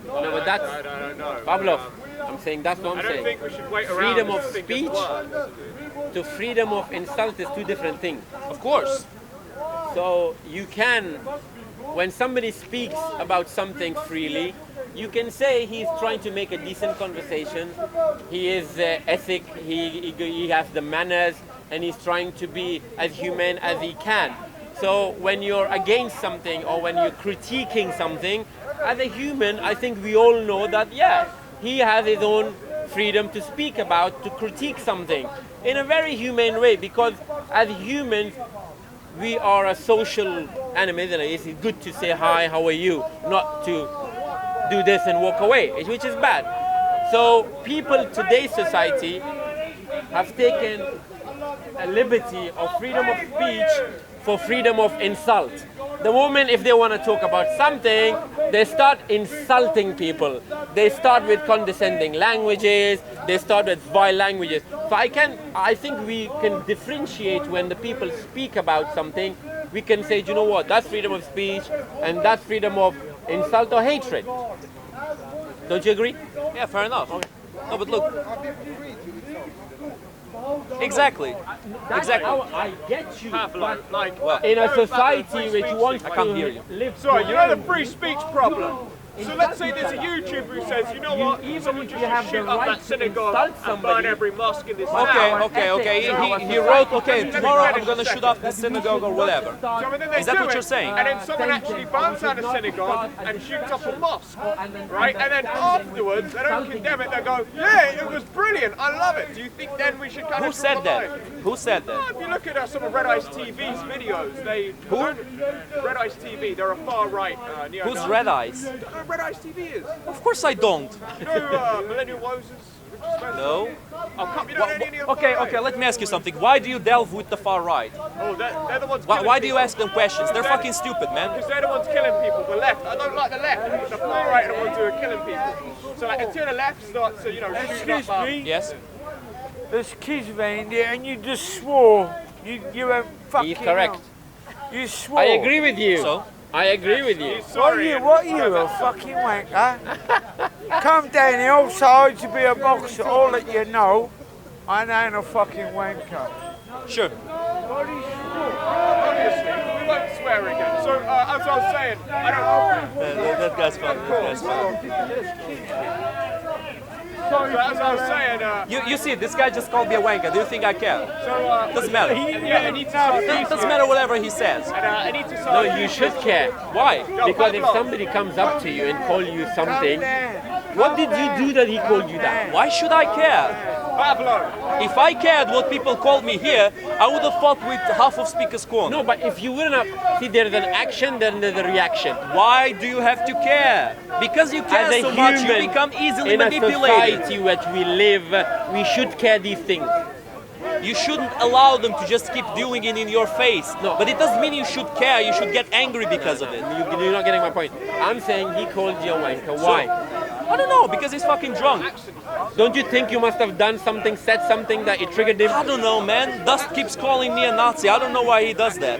C: No, but that's
F: I don't know.
C: Pavlov. I'm saying that's what
F: I
C: I'm
F: don't
C: saying.
F: think we should wait around.
C: Freedom
F: and
C: of
F: think
C: speech to freedom of insult is two different things.
B: Of course.
C: So you can, when somebody speaks about something freely, you can say he's trying to make a decent conversation. He is ethic. He has the manners, and he's trying to be as humane as he can. So when you're against something or when you're critiquing something, as a human, I think we all know that, yeah, he has his own freedom to speak about, to critique something in a very humane way, because as humans, we are a social animal, isn't it? It's good to say hi, how are you, not to do this and walk away, which is bad. So people, today's society, have taken a liberty of freedom of speech for freedom of insult. The moment, if they want to talk about something, they start insulting people. They start with condescending languages. They start with vile languages. So I think we can differentiate when the people speak about something. We can say, you know what, that's freedom of speech, and that's freedom of insult or hatred. Don't you agree?
B: Yeah, fair enough. No, but look.
E: Are people free to insult?
B: Exactly. Exactly.
C: How I get you.
F: Pavlov, like,
B: Well,
C: In a
F: Free
C: society
F: speech
C: which
F: thing.
C: wants
B: I can't
C: to
B: hear you.
C: live
F: Sorry,
C: to
F: you know the
C: learn.
F: free speech problem? So let's say there's a YouTuber who says, you know what,
C: even
F: someone
C: if
F: just
C: you have
F: shoot
C: the
F: up
C: right
F: that
C: to
F: synagogue
C: insult
F: and burn
C: somebody.
F: every mosque in this
B: Okay,
F: town.
B: He wrote, okay, tomorrow I'm gonna shoot up the synagogue or whatever.
F: So, and then they
B: Is that
F: do
B: what
F: it,
B: you're saying?
F: And then someone actually burns down a synagogue and shoots up a mosque, right? And then afterwards, they don't condemn it, they go, yeah, it was brilliant, I love it. Do you think then we should kind
B: Who
F: of
B: said
F: draw the
B: that?
F: line?
B: Who said
F: Well,
B: that?
F: if you look at some of Red Ice TV's videos, they... Red Ice TV, they're a far-right neo-Nazi.
B: Who's Red Eyes?
F: Don't know who Red Ice TV is?
B: Of course I don't.
F: No, Millennial Moses? Richard Spencer?
B: No.
F: Oh, come, you don't know any of the
B: Okay,
F: far-right?
B: okay, let me ask you something. Why do you delve with the far right?
F: Oh, they're the ones
B: Why,
F: killing
B: why do you
F: people.
B: ask them questions? They're fucking stupid, man.
F: Because they're the ones killing people, the left. I don't like the left. The far right are the ones who are killing people. So like, until the left starts to, you know, shoot
G: Excuse
F: up...
G: me,
B: Yes?
G: there's kids around here and you just swore. You went fucking
C: He's correct.
G: hell. You swore.
C: I agree with you.
B: So?
C: I agree with you.
G: What are you, a fucking wanker? Come down here, also I used to be a boxer, all that you know. I ain't a fucking wanker.
B: Sure.
F: Obviously, we won't swear again. So, as I was saying, I don't...
B: That guy's funny. That guy's funny.
F: So, as I was saying,
B: You see, this guy just called me a wanker. Do you think I care? Doesn't matter.
F: yeah, I need to start
B: Doesn't matter whatever he says.
F: And I need to
C: No,
F: start...
C: you should care.
B: Why?
C: Because if somebody comes up to you and call you something, what did you do that he called you that?
B: Why should I care?
F: Pavlov.
B: If I cared what people called me here, I would have fought with half of Speaker's Corner.
C: No, but if you wouldn't have, see, there's an action, then there's a reaction.
B: Why do you have to care? Because you care
C: As a
B: so much, you
C: human,
B: become easily
C: in a
B: manipulated.
C: society which we live, we should care these things.
B: You shouldn't allow them to just keep doing it in your face.
C: No.
B: But it doesn't mean you should care. You should get angry because of it.
C: You're not getting my point. I'm saying he called you a wanker. Why?
B: I don't know, because he's fucking drunk.
C: Don't you think you must have done something, said something that it triggered him?
B: I don't know, man. Dust keeps calling me a Nazi. I don't know why he does that.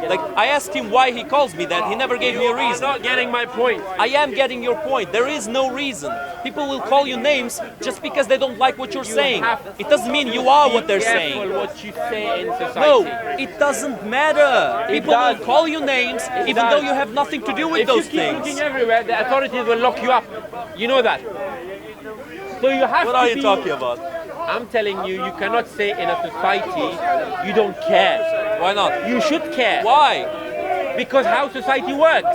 B: Like, I asked him why he calls me that. He never gave me a
C: You're
B: reason.
C: not getting my point.
B: I am getting your point. There is no reason. People will call you names just because they don't like what you're saying. It doesn't mean you are what they're saying.
C: Careful what you say in society.
B: No, it doesn't matter. People will
C: does.
B: call you names even
C: does.
B: though you have nothing to do with
C: If
B: those
C: you keep
B: things.
C: looking everywhere, the authorities will lock you up. You know that. So you have
B: What
C: to
B: are you
C: be...
B: talking about?
C: I'm telling you, you cannot say in a society you don't care.
B: Why not?
C: You should care.
B: Why?
C: Because how society works.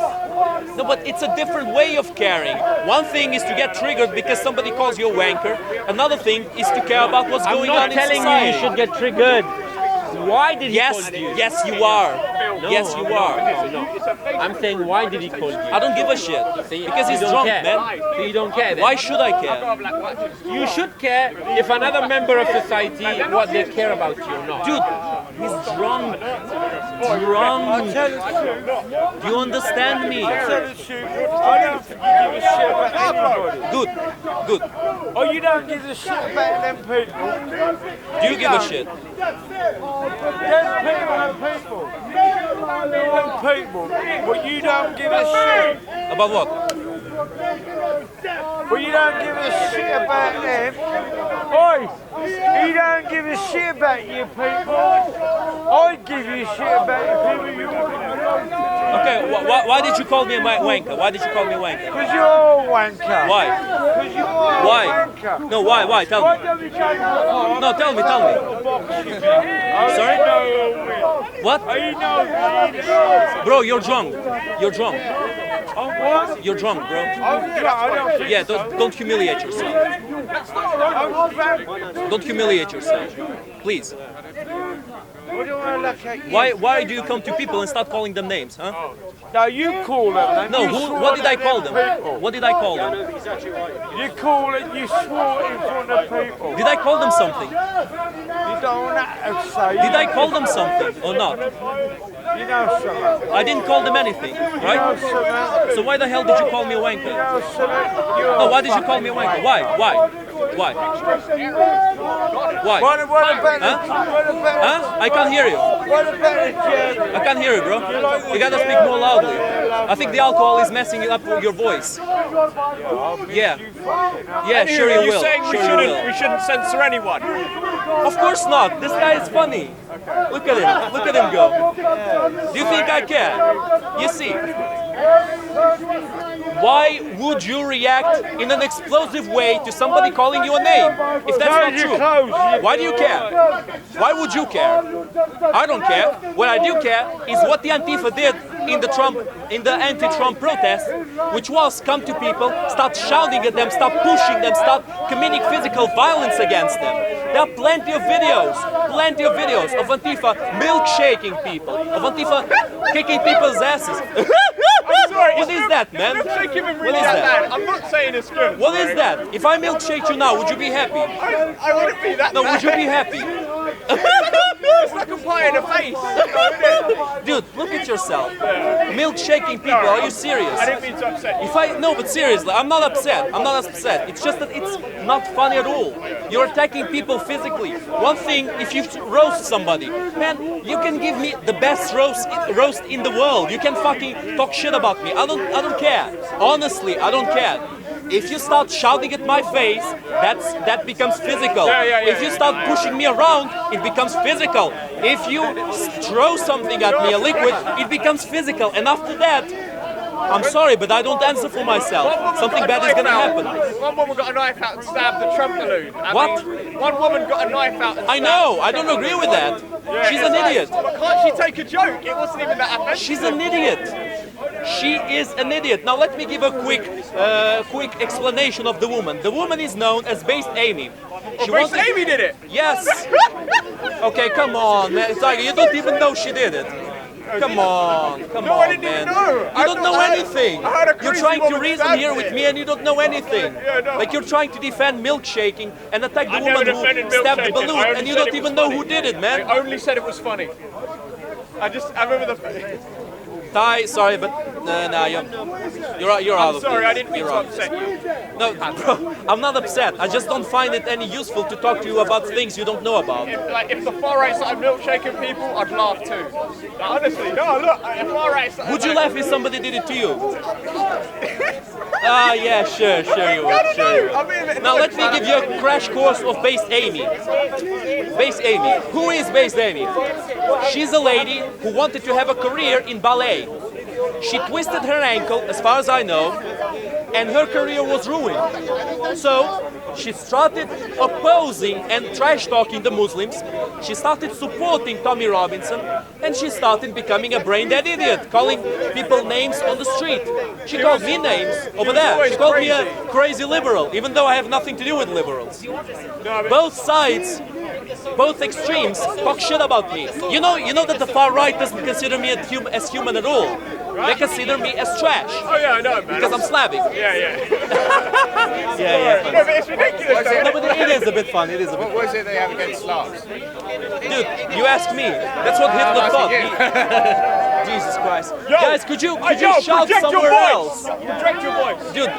B: No, but it's a different way of caring. One thing is to get triggered because somebody calls you a wanker. Another thing is to care about what's
C: I'm
B: going
C: not
B: on in
C: telling
B: society.
C: you you should get triggered. Why did he
B: Yes,
C: call you?
B: yes, you are.
C: No,
B: Yes, you are.
C: No. I'm saying, why did he call you?
B: I don't give a shit.
C: See,
B: Because
C: you
B: he's
C: don't
B: drunk,
C: care.
B: man.
C: So you don't care then.
B: Why should I care?
C: You should care if another member of society, what they care about you or not.
B: Dude, he's drunk. Drunk. Do you understand me?
G: Tell the truth, I don't think you give a shit about anybody.
B: Good, good.
G: Oh, you don't give a shit about them people.
B: Do you give a shit?
G: Them people and people. Them people. But you don't give a shit.
B: About what?
G: But you don't give a shit about them. Oi! You don't give a shit about your people. I give you shit about the people you
B: Okay, why did you call me a wanker? Why did you call me a wanker?
G: Because you're a wanker.
B: Why?
G: Because you're a
B: Why?
G: wanker.
B: No, why? Tell
G: Why
B: me.
G: don't you go
B: No, tell me. Sorry? What?
G: You know,
B: Bro, you're drunk. You're drunk.
G: oh, what?
B: You're drunk, bro.
G: I don't think
B: Yeah, don't humiliate yourself. Don't humiliate yourself. Please.
G: What do I look at you?
B: Why do you come to people and start calling them names, huh?
G: No, you call them.
B: No, what did I call them? What did I call them?
G: You call it, you swore in front of people.
B: Did I call them something?
G: You don't want to say.
B: Did I call them something or not?
G: You know something.
B: I didn't call them anything,
G: You know
B: right?
G: something.
B: So why the hell did you call me a wanker?
G: You know something. You're
B: No, why did you call me a wanker? Why? Why?
G: What about
B: Huh? I can't hear you.
G: What about the German?
B: I can't hear you, bro. You gotta speak more loudly. I think the alcohol is messing up your voice. Yeah. Yeah, sure you will.
F: saying
B: Sure you will.
F: we shouldn't censor anyone?
B: Of course not. This guy is funny. Look at him. Look at him go. Do you think I care? You see. why would you react in an explosive way to somebody calling you a name if that's not true? Why do you care? Why would you care? I don't care. What I do care is what the Antifa did in the anti-Trump protest, which was come to people, start shouting at them, start pushing them, start committing physical violence against them. There are plenty of videos of Antifa milkshaking people, of Antifa kicking people's asses.
F: I'm sorry.
B: What is that, man?
F: Milkshake even
B: What
F: really
B: is
F: that
B: that?
F: bad. I'm not saying it's good.
B: What is that? If I milkshake you now, would you be happy?
F: I wouldn't be that
B: No,
F: bad.
B: would you be happy?
F: It's like a pie in the face.
B: Dude, look at yourself. Milkshaking people, are you serious?
F: I didn't mean to upset you.
B: No, but seriously, I'm not upset. I'm not upset. It's just that it's not funny at all. You're attacking people physically. One thing, if you roast somebody, man, you can give me the best roast in the world. You can fucking talk shit about me. I don't care. Honestly, I don't care. If you start shouting at my face, that becomes physical. If you start pushing me around, it becomes physical. If you throw something at me, a liquid, it becomes physical. And after that, I'm sorry, but I don't answer for myself. Something bad is gonna happen.
F: One woman got a knife out and stabbed the Trump balloon.
B: What?
F: One woman got a knife out and
B: I know, I don't agree with that. She's an idiot.
F: But can't she take a joke? It wasn't even that offensive.
B: She's an idiot. She is an idiot. Now let me give a quick explanation of the woman. The woman is known as Based Amy.
F: Based Amy did it?
B: Yes. Okay, come on, man. It's like you don't even know she did it. Come on,
F: No, I didn't
B: man.
F: even know.
B: You don't know anything.
F: I had a
B: You're
F: crazy
B: trying to
F: woman
B: reason
F: stab
B: here
F: me.
B: with me and you don't know anything.
F: Yeah, no.
B: Like you're trying to defend milkshaking and attack the
F: I never
B: woman who
F: defended
B: stabbed the
F: milkshaking.
B: balloon
F: I only
B: and you
F: said
B: don't
F: it
B: even
F: was
B: know
F: funny.
B: who did it, man.
F: I only said it was funny. I remember the...
B: Ty, sorry, but you're out of
F: Sorry,
B: it.
F: I didn't mean
B: You're
F: to
B: out.
F: upset you.
B: No, bro, I'm not upset. I just don't find it any useful to talk to you about things you don't know about.
F: If the far right started milkshaking people, I'd laugh too. Honestly, no, look, if far right started...
B: Would you laugh if somebody did it to you? Ah, yeah, sure you would. Sure you would. Now let me give you a crash course of Based Amy. Based Amy. Who is Based Amy? She's a lady who wanted to have a career in ballet. She twisted her ankle, as far as I know, and her career was ruined. So she started opposing and trash-talking the Muslims. She started supporting Tommy Robinson, and she started becoming a brain-dead idiot, calling people names on the street. She called me names over there. She called me a crazy liberal, even though I have nothing to do with liberals. Both sides, both extremes, talk shit about me. You know that the far right doesn't consider me as human at all. They consider me as trash.
F: Oh yeah, I know, man.
B: Because I'm Slavic.
F: Yeah.
B: Yeah.
F: No, but it's ridiculous though.
B: No, but it is a bit fun. It is a bit.
E: What is it they have against Slavs?
B: Dude, you ask me. That's what Hitler thought. Jesus Christ. Guys, could you shout somewhere else?
F: Project your voice.
B: Dude,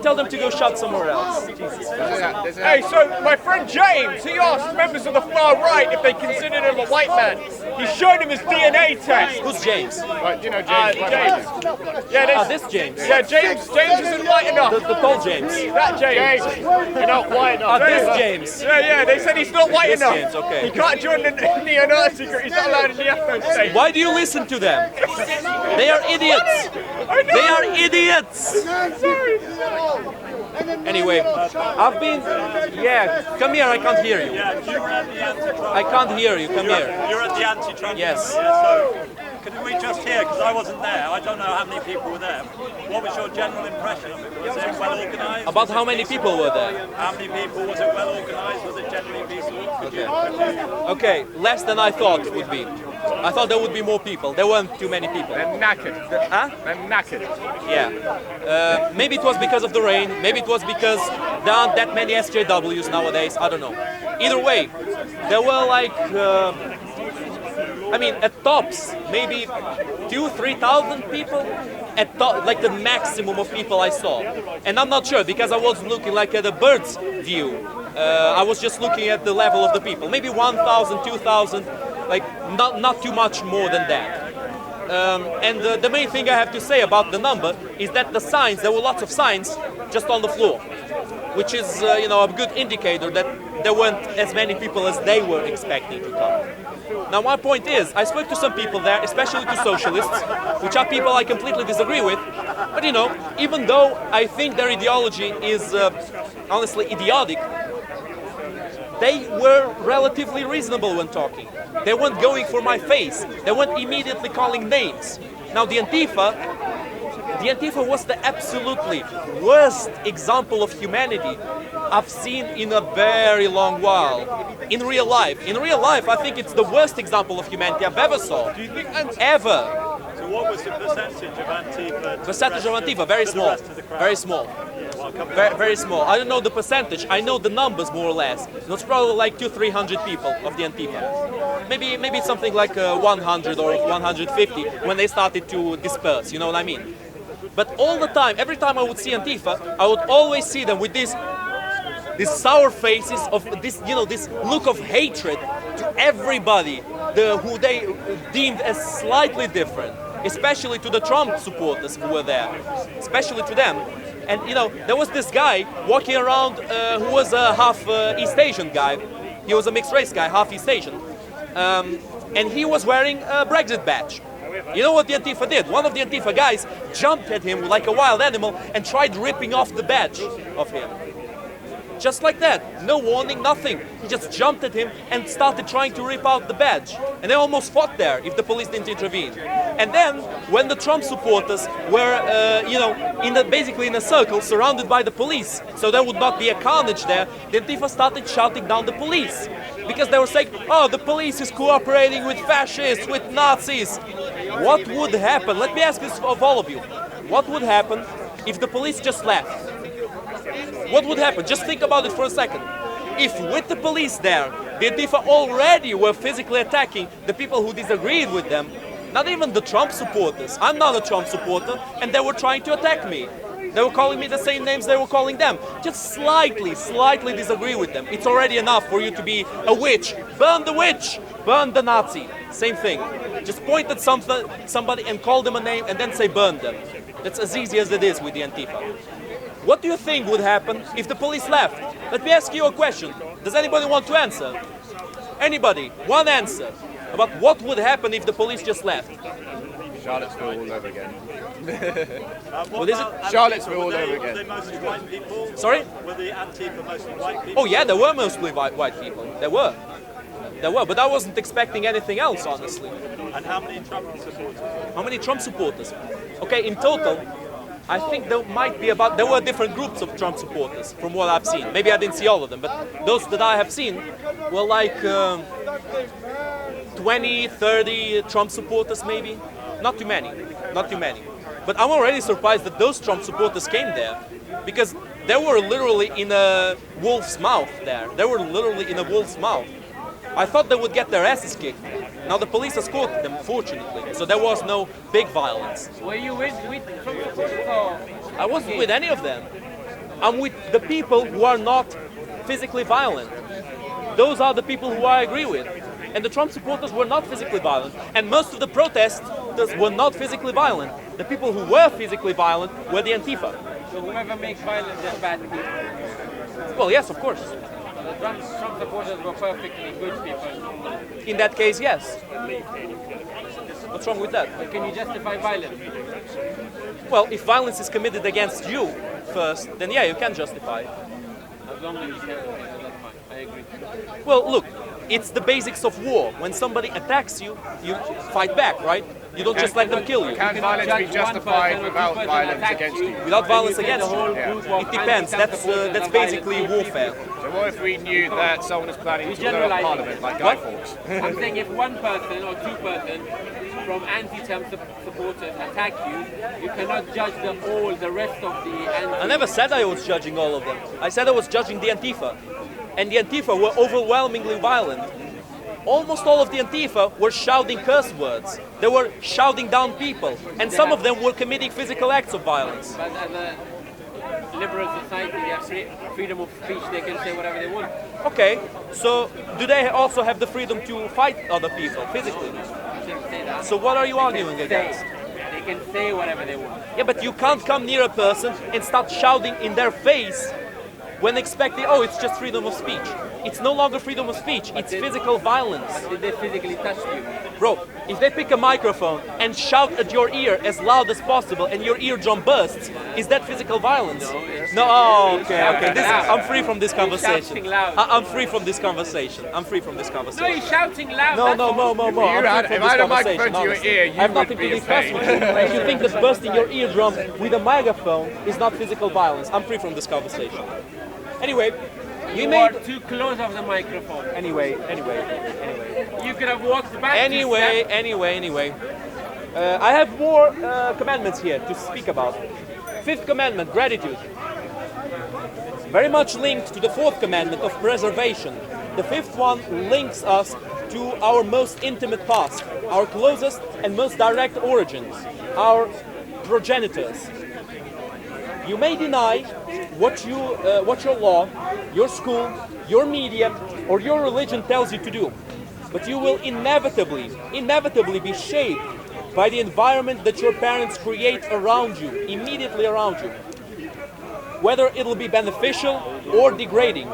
B: tell them to go shout somewhere else. Jesus Christ.
F: Hey, so my friend James, he asked members of the far right if they considered him a white man. He showed him his DNA test.
B: Who's James?
E: Right, do you know James?
F: James. Yeah,
B: This James.
F: Yeah, James isn't white enough.
B: The tall James.
F: That James. You're not white enough.
B: This James.
F: Yeah, they said he's not white
B: This
F: enough.
B: James, okay.
F: He can't join the neo-Nazi group. He's not allowed in the ethno state.
B: Why do you listen to them? They are idiots. They are idiots. Anyway, I've been... Yeah, come here, I can't hear you.
H: Yeah, you were at the anti-Trump.
B: I can't hear you, come here.
H: You're at the anti-Trump.
B: Yes.
H: Yeah, so could we just hear, because I wasn't there, I don't know how many people were there. What was your general impression of it? Was it well organised?
B: About how many people were there?
H: How many people? Was it well organised? Was it generally peaceful?
B: Okay, less than I thought it would be. I thought there would be more people. There weren't too many people.
F: They're knackered.
B: Huh?
F: They're knackered.
B: Yeah. Maybe it was because of the rain. Maybe it was because there aren't that many SJWs nowadays. I don't know. Either way, there were like, at tops, maybe 2,000-3,000 people. At like the maximum of people I saw. And I'm not sure because I was looking like at a bird's view. I was just looking at the level of the people. Maybe 1,000, 2,000. Like not too much more than that. And the main thing I have to say about the number is that the signs, there were lots of signs just on the floor. which is, a good indicator that there weren't as many people as they were expecting to come. Now, my point is, I spoke to some people there, especially to socialists, which are people I completely disagree with. But, even though I think their ideology is honestly idiotic, they were relatively reasonable when talking. They weren't going for my face. They weren't immediately calling names. Now, the Antifa was the absolutely worst example of humanity I've seen in a very long while. In real life, I think it's the worst example of humanity I've ever saw.
H: Do you think
B: Ever.
H: So what was the percentage of Antifa?
B: Percentage of Antifa, very small. Very small. Very small. I don't know the percentage. I know the numbers more or less. It's probably like 200-300 people of the Antifa. Maybe something like 100 or 150 when they started to disperse. You know what I mean? But all the time, every time I would see Antifa, I would always see them with these sour faces of this look of hatred to everybody who they deemed as slightly different, especially to the Trump supporters who were there, especially to them. And there was this guy walking around who was a half East Asian guy. He was a mixed race guy, half East Asian, and he was wearing a Brexit badge. You know what the Antifa did? One of the Antifa guys jumped at him like a wild animal and tried ripping off the badge of him. Just like that, no warning, nothing. He just jumped at him and started trying to rip out the badge. And they almost fought there if the police didn't intervene. And then, when the Trump supporters were, basically in a circle surrounded by the police, so there would not be a carnage there, the Antifa started shouting down the police. Because they were saying, oh, the police is cooperating with fascists, with Nazis. What would happen? Let me ask this of all of you. What would happen if the police just left? What would happen? Just think about it for a second. If with the police there, the Antifa already were physically attacking the people who disagreed with them, not even the Trump supporters. I'm not a Trump supporter, and they were trying to attack me. They were calling me the same names they were calling them. Just slightly disagree with them. It's already enough for you to be a witch. Burn the witch! Burn the Nazi. Same thing. Just point at somebody and call them a name and then say burn them. That's as easy as it is with the Antifa. What do you think would happen if the police left? Let me ask you a question. Does anybody want to answer? Anybody? One answer about what would happen if the police just left.
E: Charlottesville all over again.
B: What is it?
E: Charlottesville all over
H: Were they
E: again.
H: mostly white people?
B: Sorry?
H: Were the Antifa mostly white people?
B: Oh yeah, there were mostly white people. There were, but I wasn't expecting anything else, honestly.
H: And how many Trump supporters?
B: How many Trump supporters? Okay, in total, I think there were different groups of Trump supporters from what I've seen. Maybe I didn't see all of them, but those that I have seen were like 20, 30 Trump supporters maybe. Not too many. But I'm already surprised that those Trump supporters came there, because they were literally in a wolf's mouth there. They were literally in a wolf's mouth. I thought they would get their asses kicked. Now the police escorted them, fortunately, so there was no big violence.
C: Were you with Trump supporters or?
B: I wasn't with any of them. I'm with the people who are not physically violent. Those are the people who I agree with. And the Trump supporters were not physically violent. And most of the protesters were not physically violent. The people who were physically violent were the Antifa.
C: So whoever makes violence is bad people.
B: Well, yes, of course.
C: The Trump supporters were perfectly good people.
B: In that case, yes. What's wrong with that?
C: But can you justify violence?
B: Well, if violence is committed against you first, then yeah, you can justify it.
C: As long as you can, that's fine. I agree.
B: Well, look, it's the basics of war. When somebody attacks you, you fight back, right? You don't just let them kill you.
E: Can violence be justified without violence against you?
B: Without violence against you?
E: Yeah.
B: It depends. That's basically warfare.
E: So what if we knew that someone is planning to blow up Parliament like Guy Fawkes?
C: I'm saying if one person or two persons from anti-Trump supporters attack you, you cannot judge the rest of the anti.
B: I never said I was judging all of them. I said I was judging the Antifa. And the Antifa were overwhelmingly violent. Almost all of the Antifa were shouting curse words. They were shouting down people. And some of them were committing physical acts of violence.
C: But as a liberal society, they have freedom of speech. They can say whatever they want.
B: Okay, so do they also have the freedom to fight other people physically?
C: I shouldn't say that.
B: So what are you arguing against?
C: They can say whatever they want.
B: Yeah, but you can't come near a person and start shouting in their face when expecting, oh, it's just freedom of speech. It's no longer freedom of speech, it's physical violence.
C: Did they physically touch you?
B: Bro, if they pick a microphone and shout at your ear as loud as possible and your eardrum bursts, is that physical violence? No, oh, okay. I'm free from this conversation. I'm free from this conversation. I'm free from this conversation.
C: No, he's shouting loud.
B: No.
F: If I had a microphone to your ear, you
B: I have
F: would
B: nothing
F: be
B: to discuss with you. If you think that bursting your eardrum with a megaphone is not physical violence, I'm free from this conversation. Anyway,
C: You are too close of the microphone.
B: Anyway.
C: You could have walked back.
B: Anyway. I have more commandments here to speak about. Fifth commandment, gratitude. Very much linked to the fourth commandment of preservation. The fifth one links us to our most intimate past, our closest and most direct origins, our progenitors. You may deny what your law, your school, your media, or your religion tells you to do, but you will inevitably be shaped by the environment that your parents create around you, immediately around you. Whether it'll be beneficial or degrading,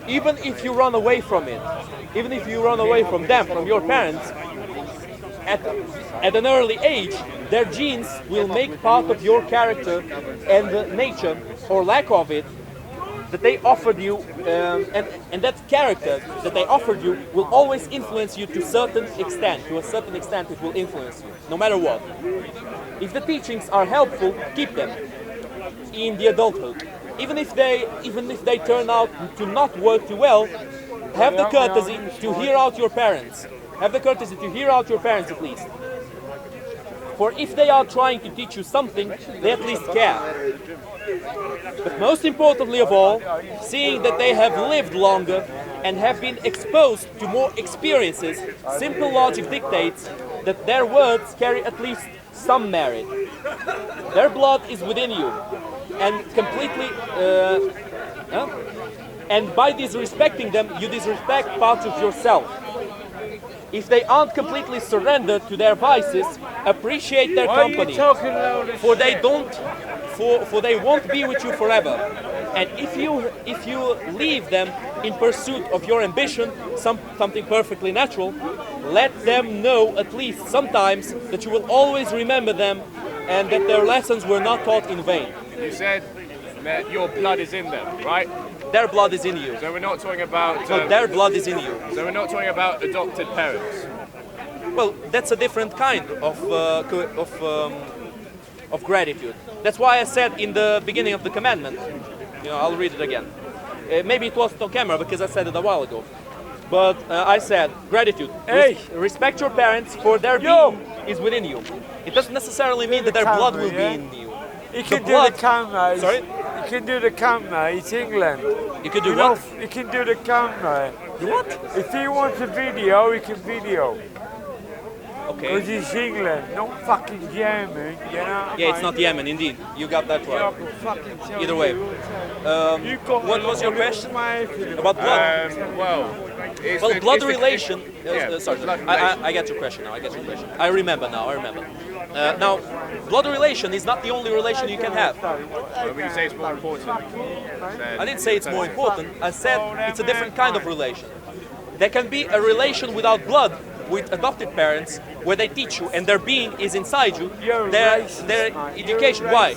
B: even if you run away from it, even if you run away from them, from your parents, at an early age, their genes will make part of your character and the nature, or lack of it, that they offered you, and that character that they offered you will always influence you to a certain extent. To a certain extent, it will influence you, no matter what. If the teachings are helpful, keep them in the adulthood. Even if they turn out to not work too well, have the courtesy to hear out your parents. Have the courtesy to hear out your parents at least. For if they are trying to teach you something, they at least care. But most importantly of all, seeing that they have lived longer and have been exposed to more experiences, simple logic dictates that their words carry at least some merit. Their blood is within you, and completely, and by disrespecting them, you disrespect parts of yourself. If they aren't completely surrendered to their vices, appreciate their company, for they won't be with you forever. And if you leave them in pursuit of your ambition, something perfectly natural, let them know at least sometimes that you will always remember them and that their lessons were not taught in vain.
F: You said that your blood is in them, right?
B: Their blood is in you.
F: So we're not talking about...
B: No, their blood is in you.
F: So we're not talking about adopted parents.
B: Well, that's a different kind of gratitude. That's why I said in the beginning of the commandment, I'll read it again. Maybe it wasn't on camera because I said it a while ago. But I said, gratitude. Respect your parents, for their being is within you. It doesn't necessarily mean that their blood will be in you.
G: You can do the camera.
B: Sorry?
G: You can do the camera. It's England.
B: You can do what?
G: You can do the camera.
B: What?
G: If you want a video, you can video.
B: Okay.
G: Because it's England, not fucking Yemen. You know
B: Yeah, it's not Yemen, indeed. You got that right. Either way. What was your question? About blood? Well, blood relation. Sorry, I get your question now. I remember now. Now, blood relation is not the only relation you can have.
F: When you say it's more important,
B: I didn't say it's more important. I said it's a different kind of relation. There can be a relation without blood with adopted parents where they teach you and their being is inside you. Their education. Why?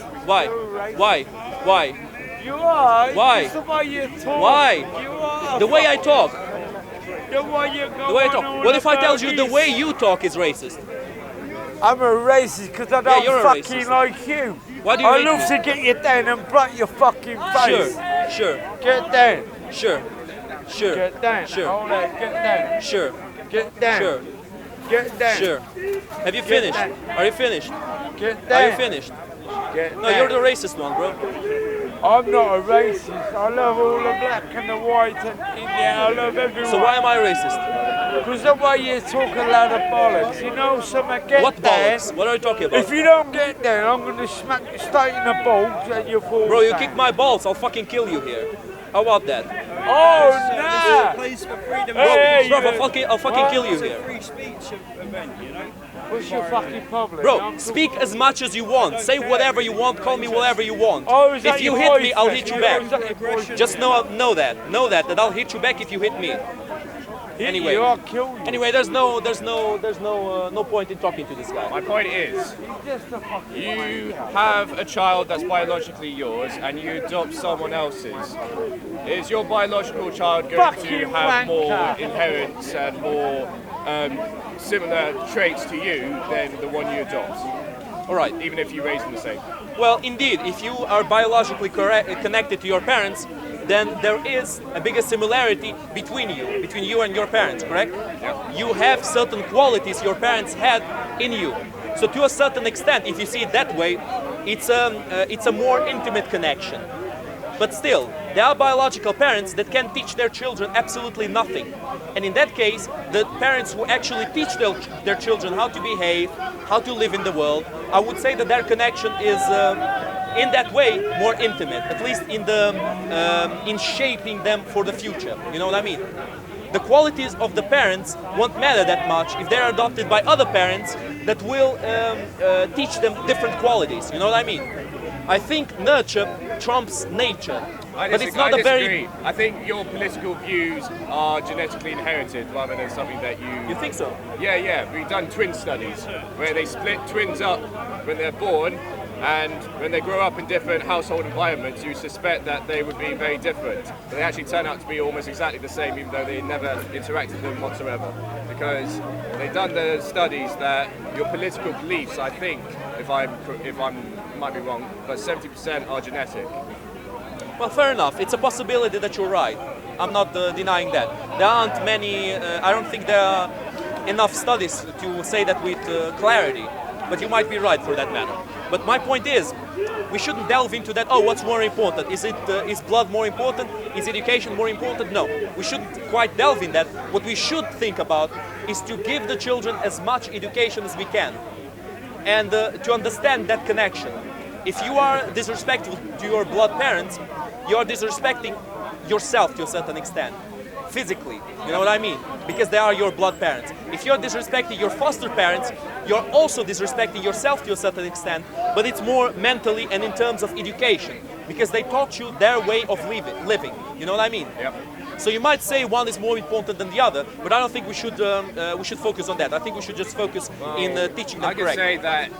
G: You are.
B: Why?
G: It's the way you talk.
B: Why?
G: You are.
B: The way I talk.
G: The way you go.
B: The way I talk. What if I tell you the way you talk is racist?
G: I'm a racist because I don't
B: you're a
G: fucking
B: racist.
G: like you.
B: Why do you
G: I
B: hate
G: love
B: me?
G: to get you down and break your fucking face.
B: Sure.
G: Get down.
B: Sure.
G: Get down.
B: Sure.
G: Hold on. Get down.
B: Sure.
G: Get down.
B: Sure.
G: Get down.
B: Sure. Have you finished? Are you finished?
G: Get down.
B: Are you finished?
G: Get
B: No,
G: down.
B: you're the racist one, bro.
G: I'm not a racist. I love all the black and the white and Indian. I love everyone.
B: So why am I racist?
G: Because the way you talk a lot of bollocks. You know, something get
B: What
G: down.
B: bollocks? What are you talking about?
G: If you don't get down, I'm going to smack you straight in the balls and you fall
B: Bro, you
G: down.
B: kick my balls, I'll fucking kill you here. How about that?
G: Oh, nah!
H: Place for freedom.
G: Hey,
B: Bro, I'll fucking kill you here.
H: Free speech event, you know.
G: What's your fucking problem?
B: Bro, speak as much as you want. Say whatever you want. Call me whatever you want.
G: Oh, is that
B: If you
G: your
B: hit me, I'll hit you back.
G: boyfriend? Is that your boyfriend?
B: Just know that I'll hit you back if you hit me. Anyway,
G: I'll kill you.
B: Anyway, there's no point in talking to this guy.
F: My point is, you have a child that's biologically yours and you adopt someone else's. Is your biological child going to have more inheritance and more similar traits to you than the one you adopt?
B: All right.
F: Even if you raise them the same.
B: Well, indeed, if you are biologically connected to your parents, then there is a bigger similarity between you and your parents, correct?
F: Yeah.
B: You have certain qualities your parents had in you. So to a certain extent, if you see it that way, it's a more intimate connection. But still, there are biological parents that can teach their children absolutely nothing. And in that case, the parents who actually teach their children how to behave, how to live in the world, I would say that their connection is in that way more intimate, at least in shaping them for the future. You know what I mean? The qualities of the parents won't matter that much if they're adopted by other parents that will teach them different qualities. You know what I mean? I think nurture trumps nature. But it's not
F: I
B: a very...
F: I think your political views are genetically inherited rather than something that you...
B: You think so?
F: Yeah. We've done twin studies where they split twins up when they're born, and when they grow up in different household environments, you suspect that they would be very different. But they actually turn out to be almost exactly the same, even though they never interacted with them whatsoever. Because they've done the studies that your political beliefs, I think, if I might be wrong, but 70% are genetic.
B: Well, fair enough. It's a possibility that you're right. I'm not denying that. There aren't many, I don't think there are enough studies to say that with clarity, but you might be right for that matter. But my point is, we shouldn't delve into that, oh, what's more important? Is blood more important? Is education more important? No, we shouldn't quite delve in that. What we should think about is to give the children as much education as we can and to understand that connection. If you are disrespectful to your blood parents, you are disrespecting yourself to a certain extent, physically, you know what I mean? Because they are your blood parents. If you're disrespecting your foster parents, you're also disrespecting yourself to a certain extent, but it's more mentally and in terms of education, because they taught you their way of living, you know what I mean?
F: Yep.
B: So you might say one is more important than the other, but I don't think we should focus on that. I think we should just focus in teaching them correctly.
F: I can say that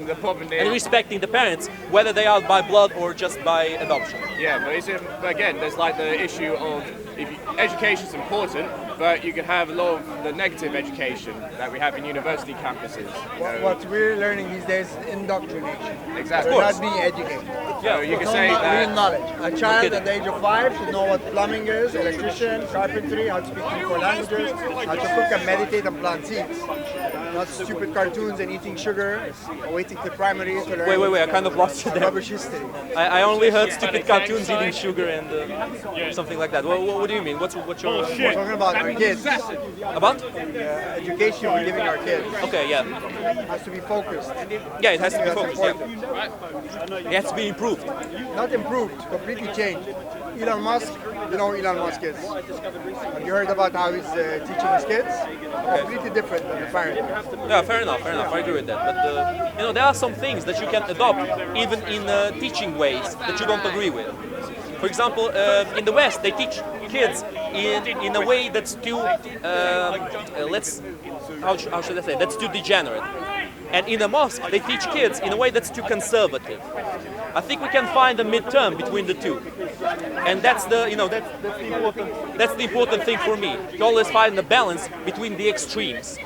F: the problem is...
B: And respecting the parents, whether they are by blood or just by adoption.
F: Yeah, but again, there's like the issue of education is important, but you can have a lot of the negative education that we have in university campuses.
E: What we're learning these days is indoctrination.
F: Exactly.
E: We're not being educated.
F: Yeah, you can
E: No,
F: say
E: not
F: that...
E: real knowledge. A child at the age of 5 should know what plumbing is, electrician, carpentry, how to speak 3-4 languages, how to cook and meditate and plant seeds. Not stupid cartoons and eating sugar, or waiting to primary to learn.
B: Wait, I kind of lost you there.
E: Rubbish history.
B: I only heard stupid cartoons eating sugar and something like that. What do you mean? What's your...
E: We're talking about our kids.
B: About?
E: Education we're giving our kids.
B: Okay, yeah.
E: Has to be focused.
B: Yeah, it has to be
E: That's
B: focused. Yeah.
E: important.
B: It has to be improved.
E: Not improved, completely changed. Elon Musk, you know who Elon Musk is. Have you heard about how he's teaching his kids? Completely different than the parent.
B: Yeah, fair enough. I agree with that. But there are some things that you can adopt even in teaching ways that you don't agree with. For example, in the West, they teach kids in a way that's too, how should I say, that's too degenerate. And in the mosque, they teach kids in a way that's too conservative. I think we can find a mid-term between the two. And that's the important thing for me, to always find the balance between the extremes.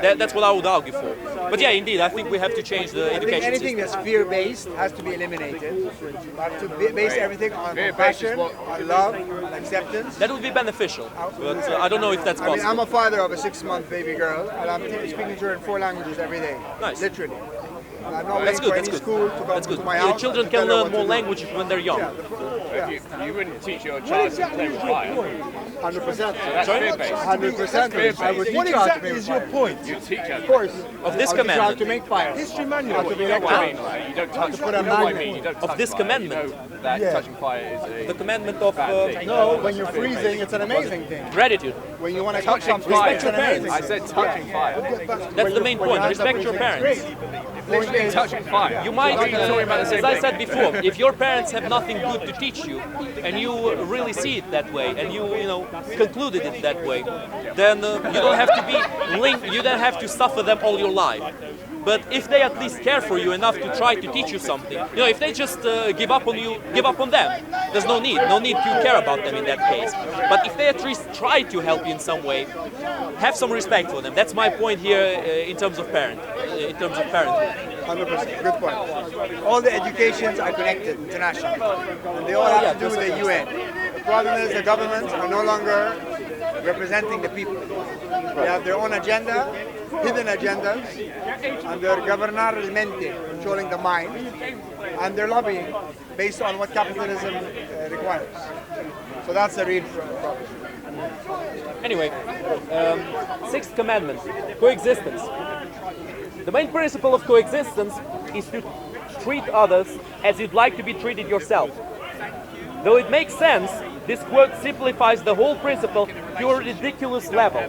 B: That's what I would argue for. But yeah, indeed, I think we have to change the education
E: Anything
B: system.
E: that's fear-based has to be eliminated. We have to base everything on compassion, on love, on acceptance.
B: That would be beneficial, but I don't know if that's possible.
E: I'm a father of a 6-month baby girl, and I'm speaking to her in 4 languages every day.
B: Nice.
E: Literally. I'm not
B: That's
E: waiting
B: good.
E: for
B: That's
E: any
B: good.
E: school to come
B: That's
E: to
B: good.
E: my
B: Yeah,
E: house.
B: children
E: and
B: can
E: tell her
B: learn
E: what
B: more
E: to do.
B: languages when they're young.
F: You wouldn't teach your child to play with fire.
E: 100%.
F: That's fear-based.
E: 100%. I would teach you how to make fire.
F: You teach her.
E: Of course.
B: Of this
E: I'll teach you how
B: commandment.
E: to make fire. History manual. How to
F: You know
E: make
F: what I
E: fire.
F: mean? Like, you don't touch.
E: put a
F: You know what I
E: magnet.
F: mean? You don't
B: Of
F: touch
B: this
F: fire.
B: commandment.
F: You know that touching fire is
B: The
F: a
B: commandment of
F: bad thing.
E: No, when you're freezing, it's an amazing thing.
B: gratitude.
E: When you want to cook
F: touching
E: something,
F: fire.
E: it's an amazing
F: I
E: thing.
F: said touching fire.
B: That's the main point. Respect your parents.
F: Literally touching fire.
B: You might,
F: You're talking about the same
B: as I
F: thing.
B: said before, if your parents have nothing good to teach you, and you really see it that way, and you concluded it that way, then you don't have to be linked. You don't have to suffer them all your life. But if they at least care for you enough to try to teach you something, if they just give up on you, give up on them. There's no need to care about them in that case. But if they at least try to help you in some way, have some respect for them. That's my point here in terms of parenthood.
E: 100%. Good point. All the educations are connected internationally, and they all have to do with the UN. The problem is the governments are no longer representing the people. They have their own agenda, hidden agendas, and they're governare mente, controlling the mind, and they're lobbying based on what capitalism requires. So that's the real problem.
B: Anyway, sixth commandment, coexistence. The main principle of coexistence is to treat others as you'd like to be treated yourself. Though it makes sense, this quote simplifies the whole principle to a ridiculous level.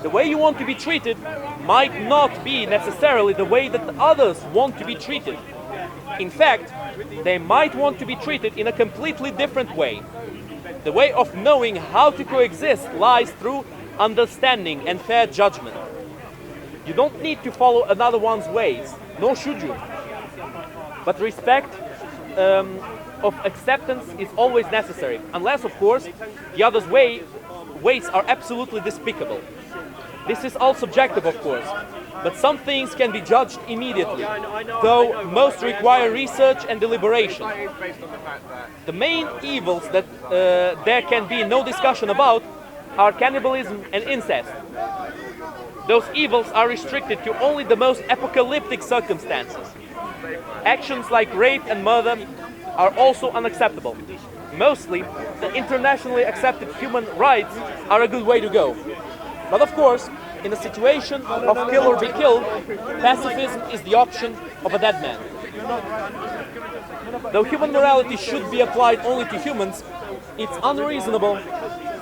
B: The way you want to be treated might not be necessarily the way that others want to be treated. In fact, they might want to be treated in a completely different way. The way of knowing how to coexist lies through understanding and fair judgment. You don't need to follow another one's ways, nor should you. But respect of acceptance is always necessary, unless, of course, the other's ways are absolutely despicable. This is all subjective, of course, but some things can be judged immediately, though most require research and deliberation. The main evils that there can be no discussion about are cannibalism and incest. Those evils are restricted to only the most apocalyptic circumstances. Actions like rape and murder are also unacceptable. Mostly, the internationally accepted human rights are a good way to go. But of course, in a situation of kill or be killed, pacifism is the option of a dead man. Though human morality should be applied only to humans, it's unreasonable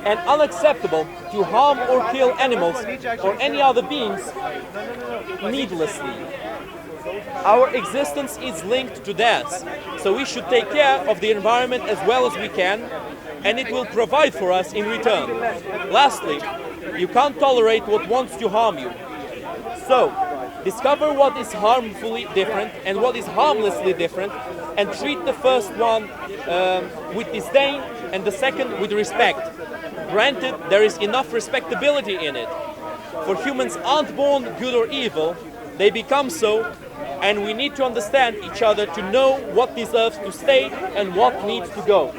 B: and unacceptable to harm or kill animals or any other beings needlessly. Our existence is linked to theirs, so we should take care of the environment as well as we can, and it will provide for us in return. Lastly, you can't tolerate what wants to harm you. So, discover what is harmfully different and what is harmlessly different, and treat the first one with disdain and the second with respect. Granted, there is enough respectability in it. For humans aren't born good or evil, they become so, and we need to understand each other to know what deserves to stay and what needs to go.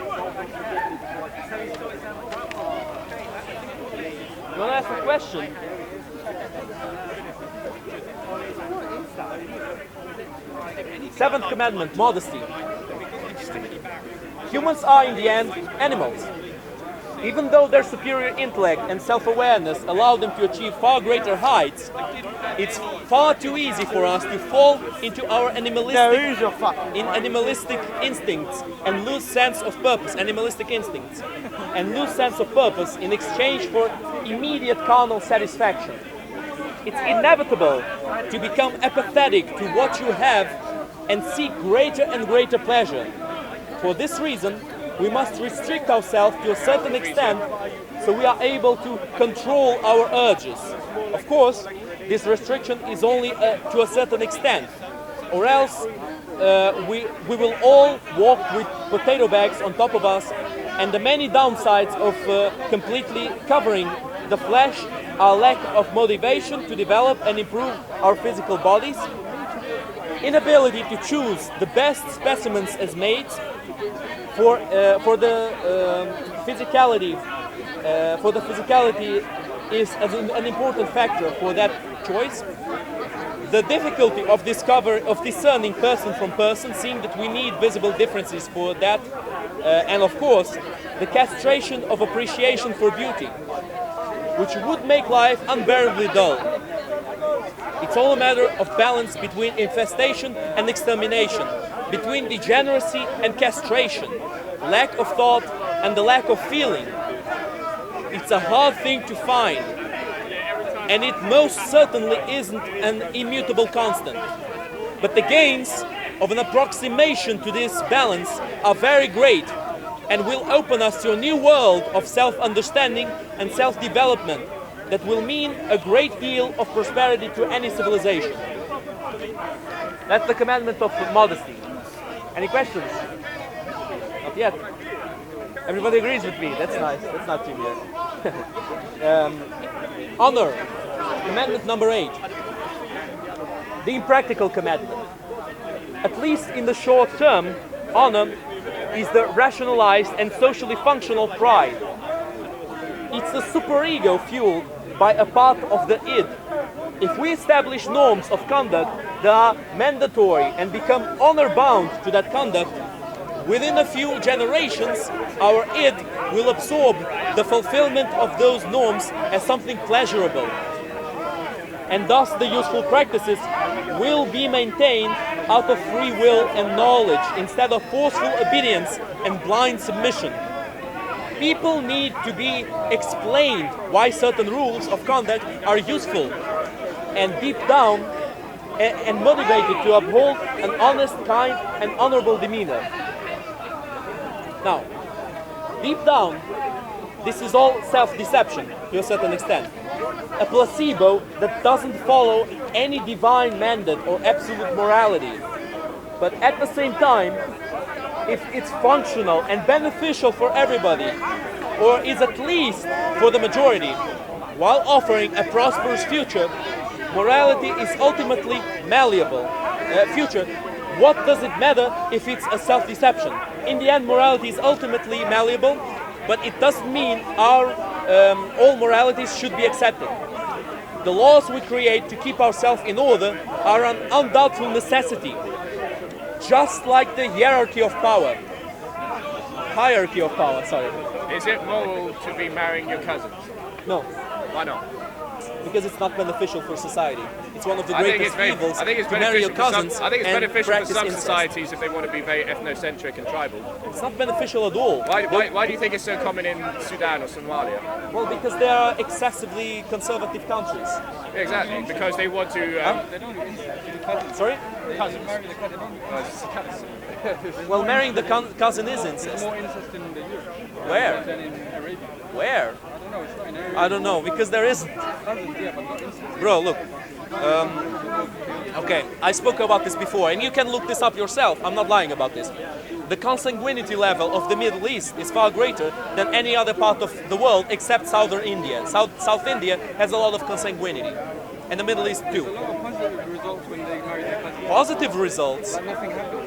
B: You want to ask a question? Seventh commandment, modesty. Humans are, in the end, animals. Even though their superior intellect and self-awareness allow them to achieve far greater heights, it's far too easy for us to fall into our animalistic instincts and lose sense of purpose, in exchange for immediate carnal satisfaction. It's inevitable to become apathetic to what you have and seek greater and greater pleasure. For this reason, we must restrict ourselves to a certain extent so we are able to control our urges. Of course, this restriction is only to a certain extent, or else we will all walk with potato bags on top of us, and the many downsides of completely covering the flesh are lack of motivation to develop and improve our physical bodies, inability to choose the best specimens as mates, for the physicality is an important factor for that choice. the difficulty of discerning person from person, seeing that we need visible differences for that, and of course, the castration of appreciation for beauty, which would make life unbearably dull. It's all a matter of balance between infestation and extermination, between degeneracy and castration, lack of thought and the lack of feeling. It's a hard thing to find, and it most certainly isn't an immutable constant. But the gains of an approximation to this balance are very great and will open us to a new world of self-understanding and self-development that will mean a great deal of prosperity to any civilization. That's the commandment of modesty. Any questions? Not yet. Everybody agrees with me. That's nice. That's not too bad. Honor. Commandment number 8. The impractical commandment. At least in the short term, honor is the rationalized and socially functional pride. It's the superego fueled by a part of the id. If we establish norms of conduct that are mandatory and become honor-bound to that conduct, within a few generations, our id will absorb the fulfillment of those norms as something pleasurable. And thus the useful practices will be maintained out of free will and knowledge instead of forceful obedience and blind submission. People need to be explained why certain rules of conduct are useful and deep down and motivated to uphold an honest, kind and honorable demeanor. Now, deep down, this is all self-deception to a certain extent. A placebo that doesn't follow any divine mandate or absolute morality. But at the same time, if it's functional and beneficial for everybody, or is at least for the majority, while offering a prosperous future, morality is ultimately malleable. What does it matter if it's a self-deception? In the end, morality is ultimately malleable, but it doesn't mean all moralities should be accepted. The laws we create to keep ourselves in order are an undoubtful necessity, just like the hierarchy of power.
F: Is it moral to be marrying your cousins?
B: No,
F: Why not?
B: because it's not beneficial for society. It's one of the greatest evils
F: I think it's
B: to marry your
F: beneficial
B: cousins
F: I think it's
B: and
F: beneficial for
B: practice
F: some
B: incest.
F: societies if they want to be very ethnocentric and tribal.
B: It's not beneficial at all.
F: Why do you think it's so common in Sudan or Somalia?
B: Well, because they are excessively conservative countries.
F: Exactly, because they want to.
B: Sorry? Well, marrying the cousin is incest.
I: More incest in the Europe
B: Where?
I: than in Arabia.
B: Where?
I: I don't know, it's not in Arabia.
B: I don't know, because there isn't.
I: Cousins, yeah, but not incest.
B: Bro, look. Okay, I spoke about this before, and you can look this up yourself. I'm not lying about this. The consanguinity level of the Middle East is far greater than any other part of the world except Southern India. South India has a lot of consanguinity, and the Middle East too.
I: A lot of positive results when they marry their cousins.
B: Positive results.
I: But nothing happens.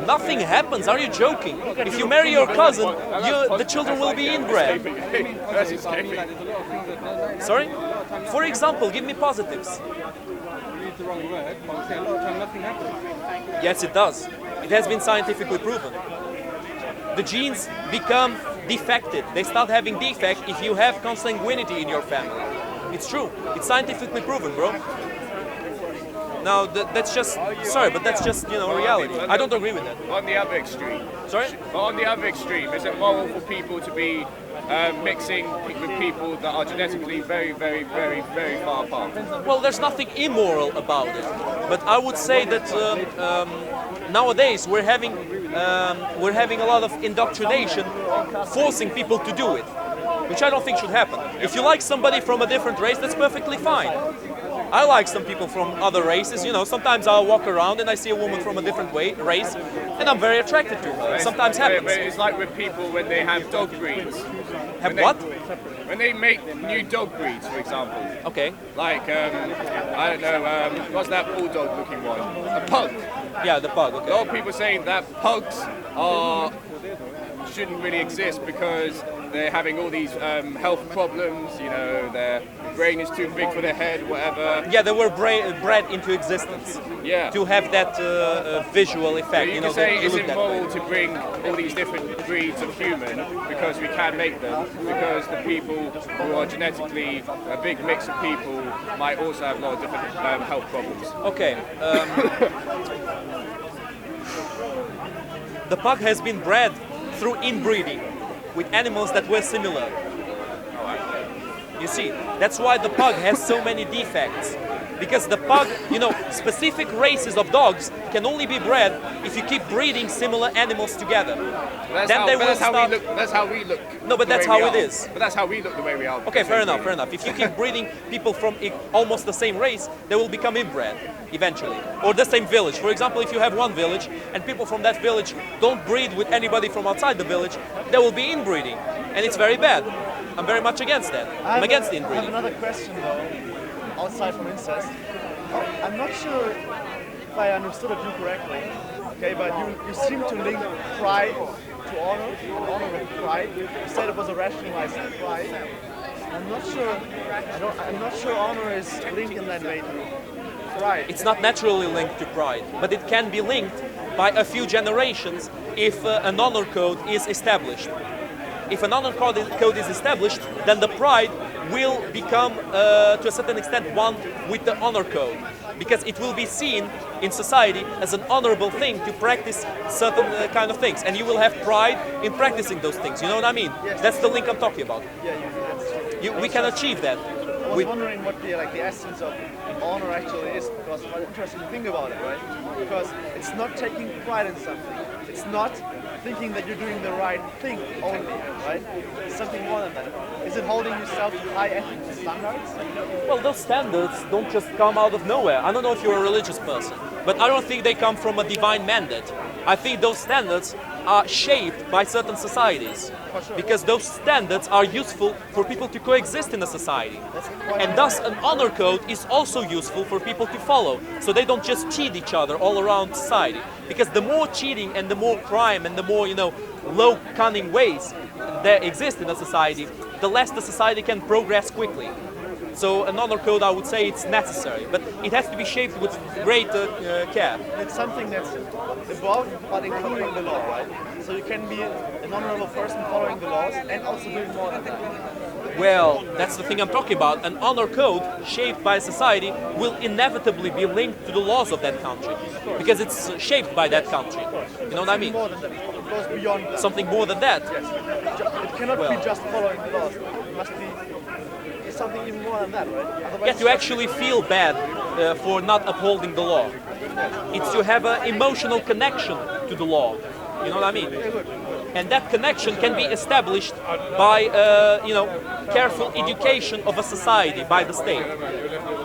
B: Nothing happens. Are you joking? If you marry your cousin, the children will be inbred.
F: That's escaping.
I: Like, there's a lot of things that
B: Sorry? For example, give me positives.
I: you use the wrong word, but I'm saying a lot of time nothing happens.
B: Yes, it does. It has been scientifically proven. The genes become defected. They start having defect if you have consanguinity in your family. It's true. It's scientifically proven, bro. Now, that's just, sorry, but that's just, reality. I don't agree with that.
F: On the other extreme.
B: Sorry?
F: On the other extreme, is it moral for people to be mixing with people that are genetically very, very, very, very far apart?
B: Well, there's nothing immoral about it. But I would say that nowadays we're having a lot of indoctrination forcing people to do it, which I don't think should happen. If you like somebody from a different race, that's perfectly fine. I like some people from other races, sometimes I'll walk around and I see a woman from a different race and I'm very attracted to her. It sometimes happens.
F: But it's like with people when they have dog breeds.
B: Have what?
F: When they make new dog breeds, for example.
B: Okay.
F: Like, I don't know, what's that bulldog looking one? A pug.
B: Yeah, the pug,
F: A
B: okay.
F: lot of people saying that pugs are shouldn't really exist because they're having all these health problems, you know, their brain is too big for their head, whatever.
B: Yeah, they were bred into existence.
F: Yeah.
B: To have that visual effect.
F: So you
B: know,
F: can say
B: they
F: it's
B: look that way.
F: involved to bring all these different breeds of human because we can make them, because the people who are genetically a big mix of people might also have a lot of different health problems.
B: Okay. The pug has been bred through inbreeding with animals that were similar. You see, that's why the pug has so many defects. Because the pug, you know, specific races of dogs can only be bred if you keep breeding similar animals together.
F: That's how we look.
B: No, but that's how it is.
F: But that's how we look the way we are.
B: Okay, fair enough, fair enough. If you keep breeding people from almost the same race, they will become inbred eventually. Or the same village. For example, if you have one village and people from that village don't breed with anybody from outside the village, there will be inbreeding. And it's very bad. I'm very much against that. I'm against inbreeding.
A: I have another question though, outside from incest. I'm not sure if I understood you correctly, okay, but you seem to link pride to honor, honor with pride. You said it was a rationalized pride. I'm not sure honor is linked in that way to pride.
B: It's not naturally linked to pride, but it can be linked by a few generations if an honor code is established. If an honor code is established, then the pride will become, to a certain extent, one with the honor code. Because it will be seen in society as an honorable thing to practice certain kind of things. And you will have pride in practicing those things. You know what I mean?
A: Yes.
B: That's the link I'm talking about.
A: Yeah,
B: We can achieve that.
A: I was wondering what the essence of honor actually is, because it's quite interesting to think about it, right? Because it's not taking pride in something. It's not thinking that you're doing the right thing only, right? It's something more than that. Is it holding yourself to high ethical standards?
B: Well, those standards don't just come out of nowhere. I don't know if you're a religious person, but I don't think they come from a divine mandate. I think those standards are shaped by certain societies. Because those standards are useful for people to coexist in a society. And thus an honor code is also useful for people to follow. So they don't just cheat each other all around society. Because the more cheating and the more crime and the more, you know, low cunning ways there exist in a society, the less the society can progress quickly. So an honor code, I would say, it's necessary, but it has to be shaped with great care.
A: It's something that's above, but including the law, right? So you can be an honorable person following the laws and also doing more than that.
B: Well, that's the thing I'm talking about. An honor code shaped by society will inevitably be linked to the laws of that country, because it's shaped by that country. You know what I mean?
A: More than that. It goes beyond that.
B: Something more than that.
A: Yes. It cannot be just following the laws. It must be something even more than that, right? Otherwise
B: Yet you actually feel bad for not upholding the law. It's you have an emotional connection to the law. You know what I mean? And that connection can be established by, you know, careful education of a society by the state.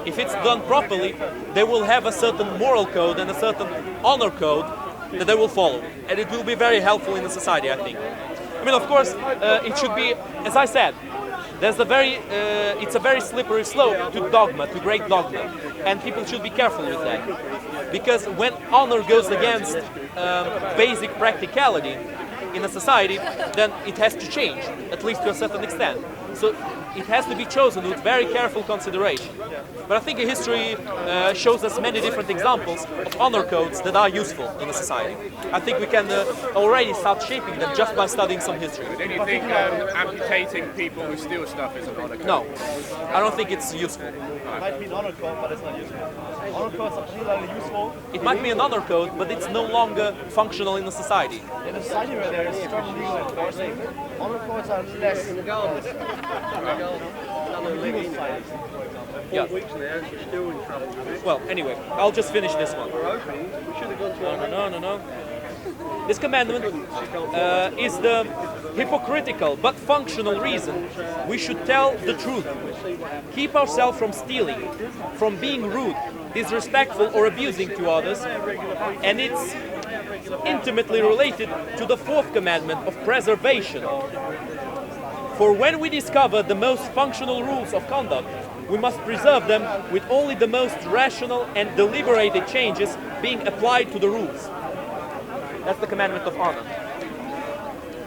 B: If it's done properly, they will have a certain moral code and a certain honor code that they will follow. And it will be very helpful in the society, I think. I mean, of course, it should be, as I said, it's a very slippery slope to dogma, to great dogma. And people should be careful with that. Because when honor goes against basic practicality in a society, then it has to change, at least to a certain extent. So it has to be chosen with very careful consideration. But I think history shows us many different examples of honor codes that are useful in a society. I think we can already start shaping them just by studying some history.
F: Then you think amputating people who steal stuff is an honor code?
B: No, I don't think it's useful.
A: It might be an honor code, but it's not useful. Honor codes are particularly useful.
B: It might be an honor code, but it's no longer functional in a society.
A: In a society where there is strong legal enforcement, honor codes are less legal societies, for example.
B: Yeah. Well, anyway, I'll just finish this one. No. This commandment is the hypocritical but functional reason we should tell the truth. Keep ourselves from stealing, from being rude, disrespectful or abusing to others, and it's intimately related to the fourth commandment of preservation. For when we discover the most functional rules of conduct, we must preserve them with only the most rational and deliberated changes being applied to the rules. That's the commandment of honor.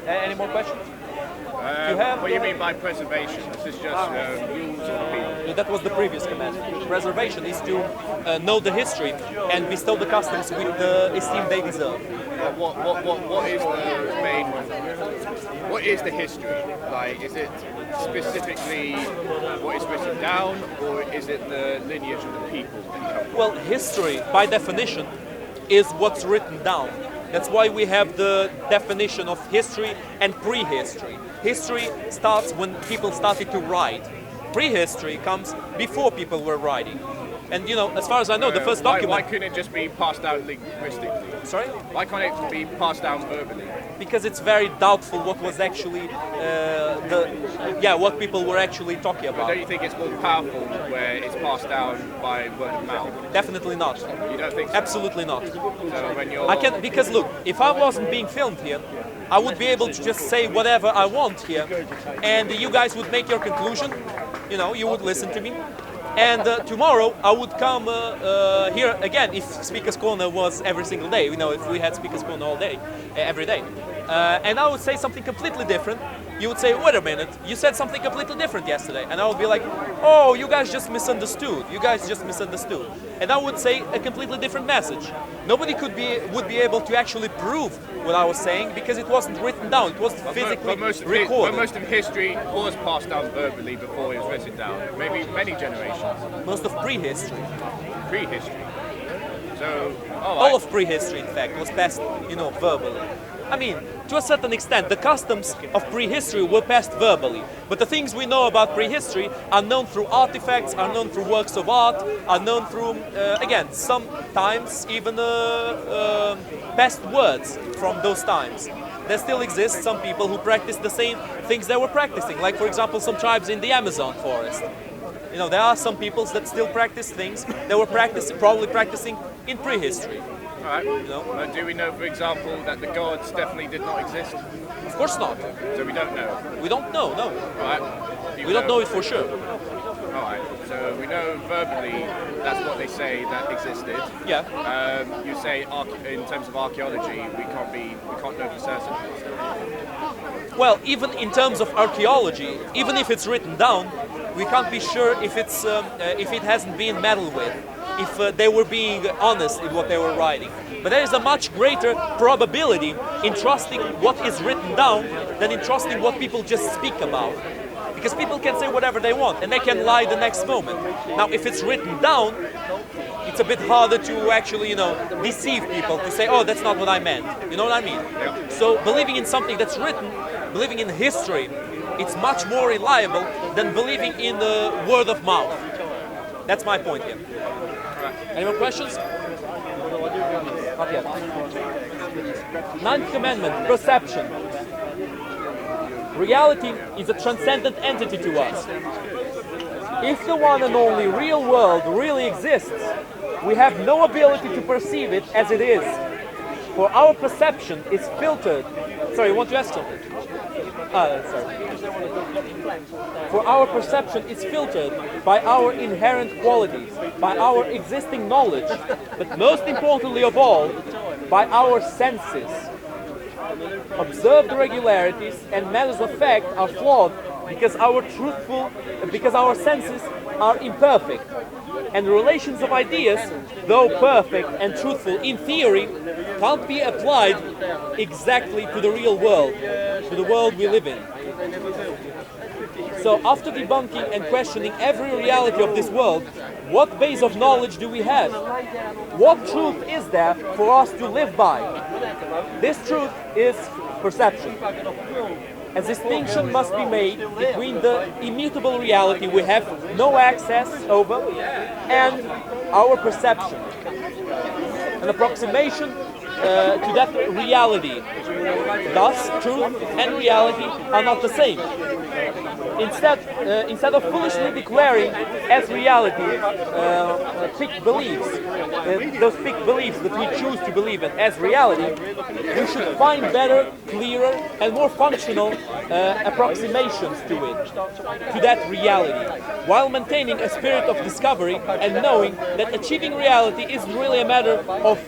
B: Any more questions?
F: What do you mean by preservation? This is just rules of the people.
B: That was the previous command. Preservation is to know the history and bestow the customs with the esteem they deserve.
F: What is the main? What is the history? Like, is it specifically what is written down, or is it the lineage of the people?
B: Well, history, by definition, is what's written down. That's why we have the definition of history and prehistory. History starts when people started to write. Prehistory comes before people were writing. And you know, as far as I know, the first document...
F: Why couldn't it just be passed down linguistically?
B: Sorry?
F: Why can't it be passed down verbally?
B: Because it's very doubtful what was actually what people were actually talking about.
F: Don't you think it's more powerful where it's passed down by word of mouth?
B: Definitely not.
F: You don't think so?
B: Absolutely not.
F: So when you're...
B: Because look, if I wasn't being filmed here, I would be able to just say whatever I want here, and you guys would make your conclusion. You know, you would listen to me. And tomorrow I would come here again if Speaker's Corner was every single day. You know, if we had Speaker's Corner all day, every day. And I would say something completely different. You would say, wait a minute, you said something completely different yesterday. And I would be like, oh, you guys just misunderstood. You guys just misunderstood. And I would say a completely different message. Nobody would be able to actually prove what I was saying because it wasn't written down. It wasn't physically recorded.
F: But most of history was passed down verbally before it was written down. Maybe many generations.
B: Most of prehistory.
F: Prehistory. So,
B: all of prehistory, in fact, was passed, you know, verbally. I mean, to a certain extent, the customs of prehistory were passed verbally, but the things we know about prehistory are known through artifacts, are known through works of art, are known through, again, sometimes even past words from those times. There still exist some people who practice the same things they were practicing, like, for example, some tribes in the Amazon forest. You know, there are some peoples that still practice things they were probably practicing in prehistory.
F: Alright. You know? Do we know, for example, that the gods definitely did not exist?
B: Of course not.
F: So we don't know?
B: We don't know, no.
F: Alright.
B: We don't know it for sure.
F: Alright. So we know verbally that's what they say that existed.
B: Yeah.
F: You say in terms of archaeology, we can't know for certain.
B: Well, even in terms of archaeology, even if it's written down, we can't be sure if it hasn't been meddled with, if they were being honest in what they were writing. But there is a much greater probability in trusting what is written down than in trusting what people just speak about. Because people can say whatever they want and they can lie the next moment. Now, if it's written down, it's a bit harder to actually, you know, deceive people, to say, oh, that's not what I meant. You know what I mean?
F: Yeah.
B: So believing in something that's written, believing in history, it's much more reliable than believing in the word of mouth. That's my point here. Any more questions? Not yet. Ninth commandment, perception. Reality is a transcendent entity to us. If the one and only real world really exists, we have no ability to perceive it as it is. For our perception is filtered. Sorry, you want to ask something? Sorry. For our perception is filtered by our inherent qualities, by our existing knowledge, but most importantly of all, by our senses. Observed irregularities and matters of fact are flawed because our senses are imperfect. And relations of ideas, though perfect and truthful in theory, can't be applied exactly to the real world, to the world we live in. So after debunking and questioning every reality of this world, what base of knowledge do we have? What truth is there for us to live by? This truth is perception. A distinction must be made between the immutable reality we have no access over and our perception. An approximation to that reality. Thus, truth and reality are not the same. Instead of foolishly declaring as reality fixed beliefs, those fixed beliefs that we choose to believe in as reality, we should find better, clearer, and more functional approximations to it, to that reality, while maintaining a spirit of discovery and knowing that achieving reality isn't really a matter of,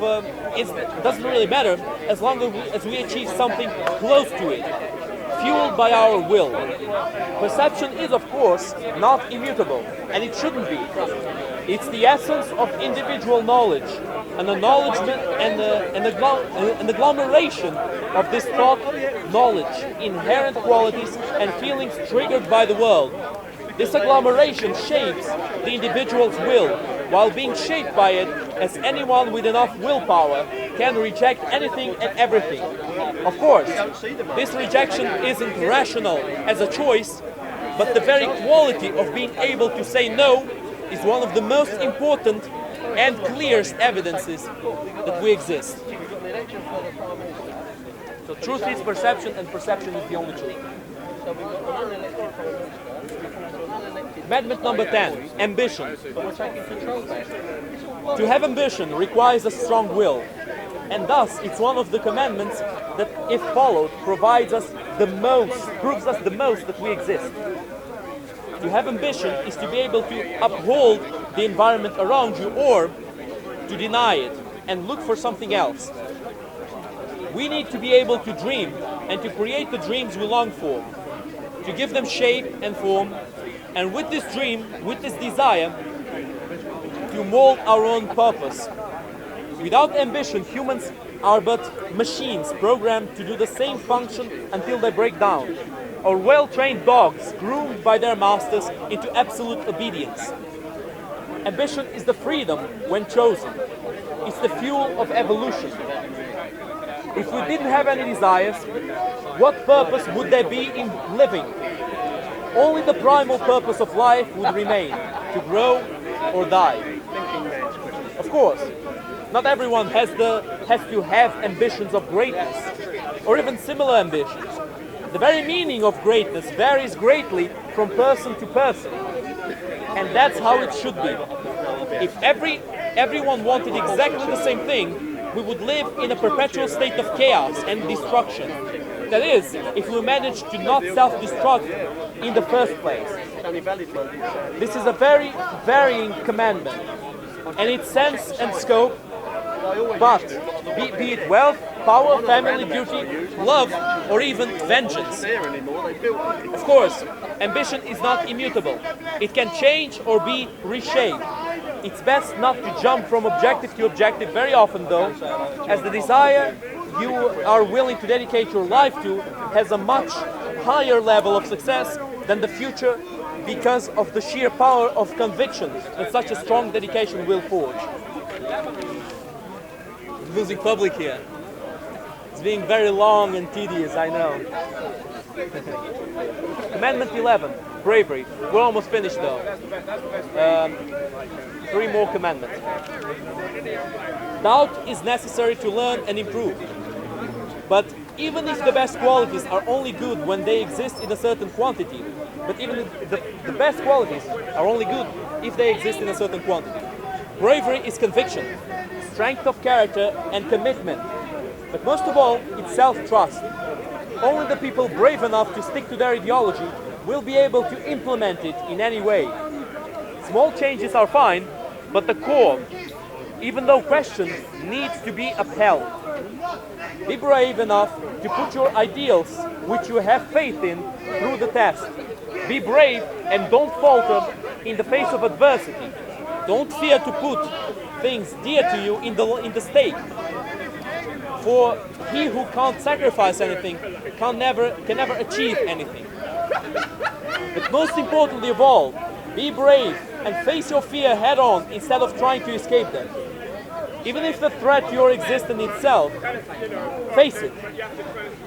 B: it doesn't really matter as long as we achieve something close to it. fueled by our will. Perception is, of course, not immutable, and it shouldn't be. It's the essence of individual knowledge, an acknowledgement and an agglomeration of this thought, knowledge, inherent qualities and feelings triggered by the world. This agglomeration shapes the individual's will, while being shaped by it, as anyone with enough willpower can reject anything and everything. Of course, this rejection isn't rational as a choice, but the very quality of being able to say no is one of the most important and clearest evidences that we exist. So truth is perception, and perception is the only truth. Commandment number 10, ambition. To have ambition requires a strong will, and thus it's one of the commandments that, if followed, provides us the most, proves us the most that we exist. To have ambition is to be able to uphold the environment around you, or to deny it and look for something else. We need to be able to dream and to create the dreams we long for, to give them shape and form, and with this dream, with this desire, to mold our own purpose. Without ambition, humans are but machines programmed to do the same function until they break down, or well-trained dogs groomed by their masters into absolute obedience. Ambition is the freedom when chosen. It's the fuel of evolution. If we didn't have any desires, what purpose would there be in living? Only the primal purpose of life would remain, to grow or die. Of course, not everyone has to have ambitions of greatness, or even similar ambitions. The very meaning of greatness varies greatly from person to person, and that's how it should be. If everyone wanted exactly the same thing, we would live in a perpetual state of chaos and destruction. That is, if we manage to not self-destruct in the first place. This is a very varying commandment, and its sense and scope, but be it wealth, power, family, duty, love, or even vengeance. Of course, ambition is not immutable. It can change or be reshaped. It's best not to jump from objective to objective very often, though, as the desire you are willing to dedicate your life to has a much higher level of success than the future, because of the sheer power of conviction that such a strong dedication will forge. Losing public here. It's being very long and tedious, I know. Commandment 11, bravery. We're almost finished though. 3 more commandments. Doubt is necessary to learn and improve. But even if the best qualities are only good when they exist in a certain quantity, but even the best qualities are only good if they exist in a certain quantity. Bravery is conviction, strength of character and commitment. But most of all, it's self-trust. Only the people brave enough to stick to their ideology will be able to implement it in any way. Small changes are fine, but the core, even though questioned, needs to be upheld. Be brave enough to put your ideals, which you have faith in, through the test. Be brave and don't falter in the face of adversity. Don't fear to put things dear to you in the stake. For he who can't sacrifice anything can never achieve anything. But most importantly of all, be brave and face your fear head on instead of trying to escape them. Even if the threat to your existence itself, face it,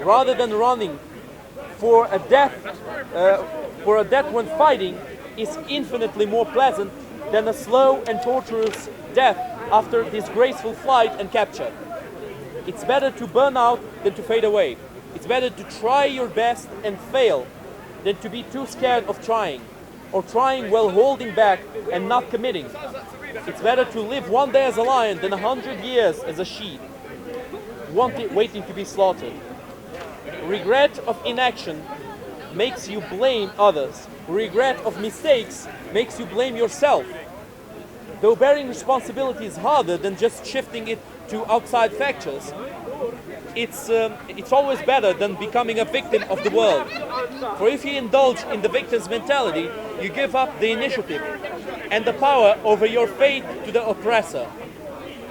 B: rather than running. For a death when fighting is infinitely more pleasant than a slow and torturous death after disgraceful flight and capture. It's better to burn out than to fade away. It's better to try your best and fail than to be too scared of trying, or trying while holding back and not committing. It's better to live one day as a lion than 100 years as a sheep, waiting to be slaughtered. Regret of inaction makes you blame others. Regret of mistakes makes you blame yourself. Though bearing responsibility is harder than just shifting it to outside factors, it's always better than becoming a victim of the world. For if you indulge in the victim's mentality, you give up the initiative and the power over your fate to the oppressor.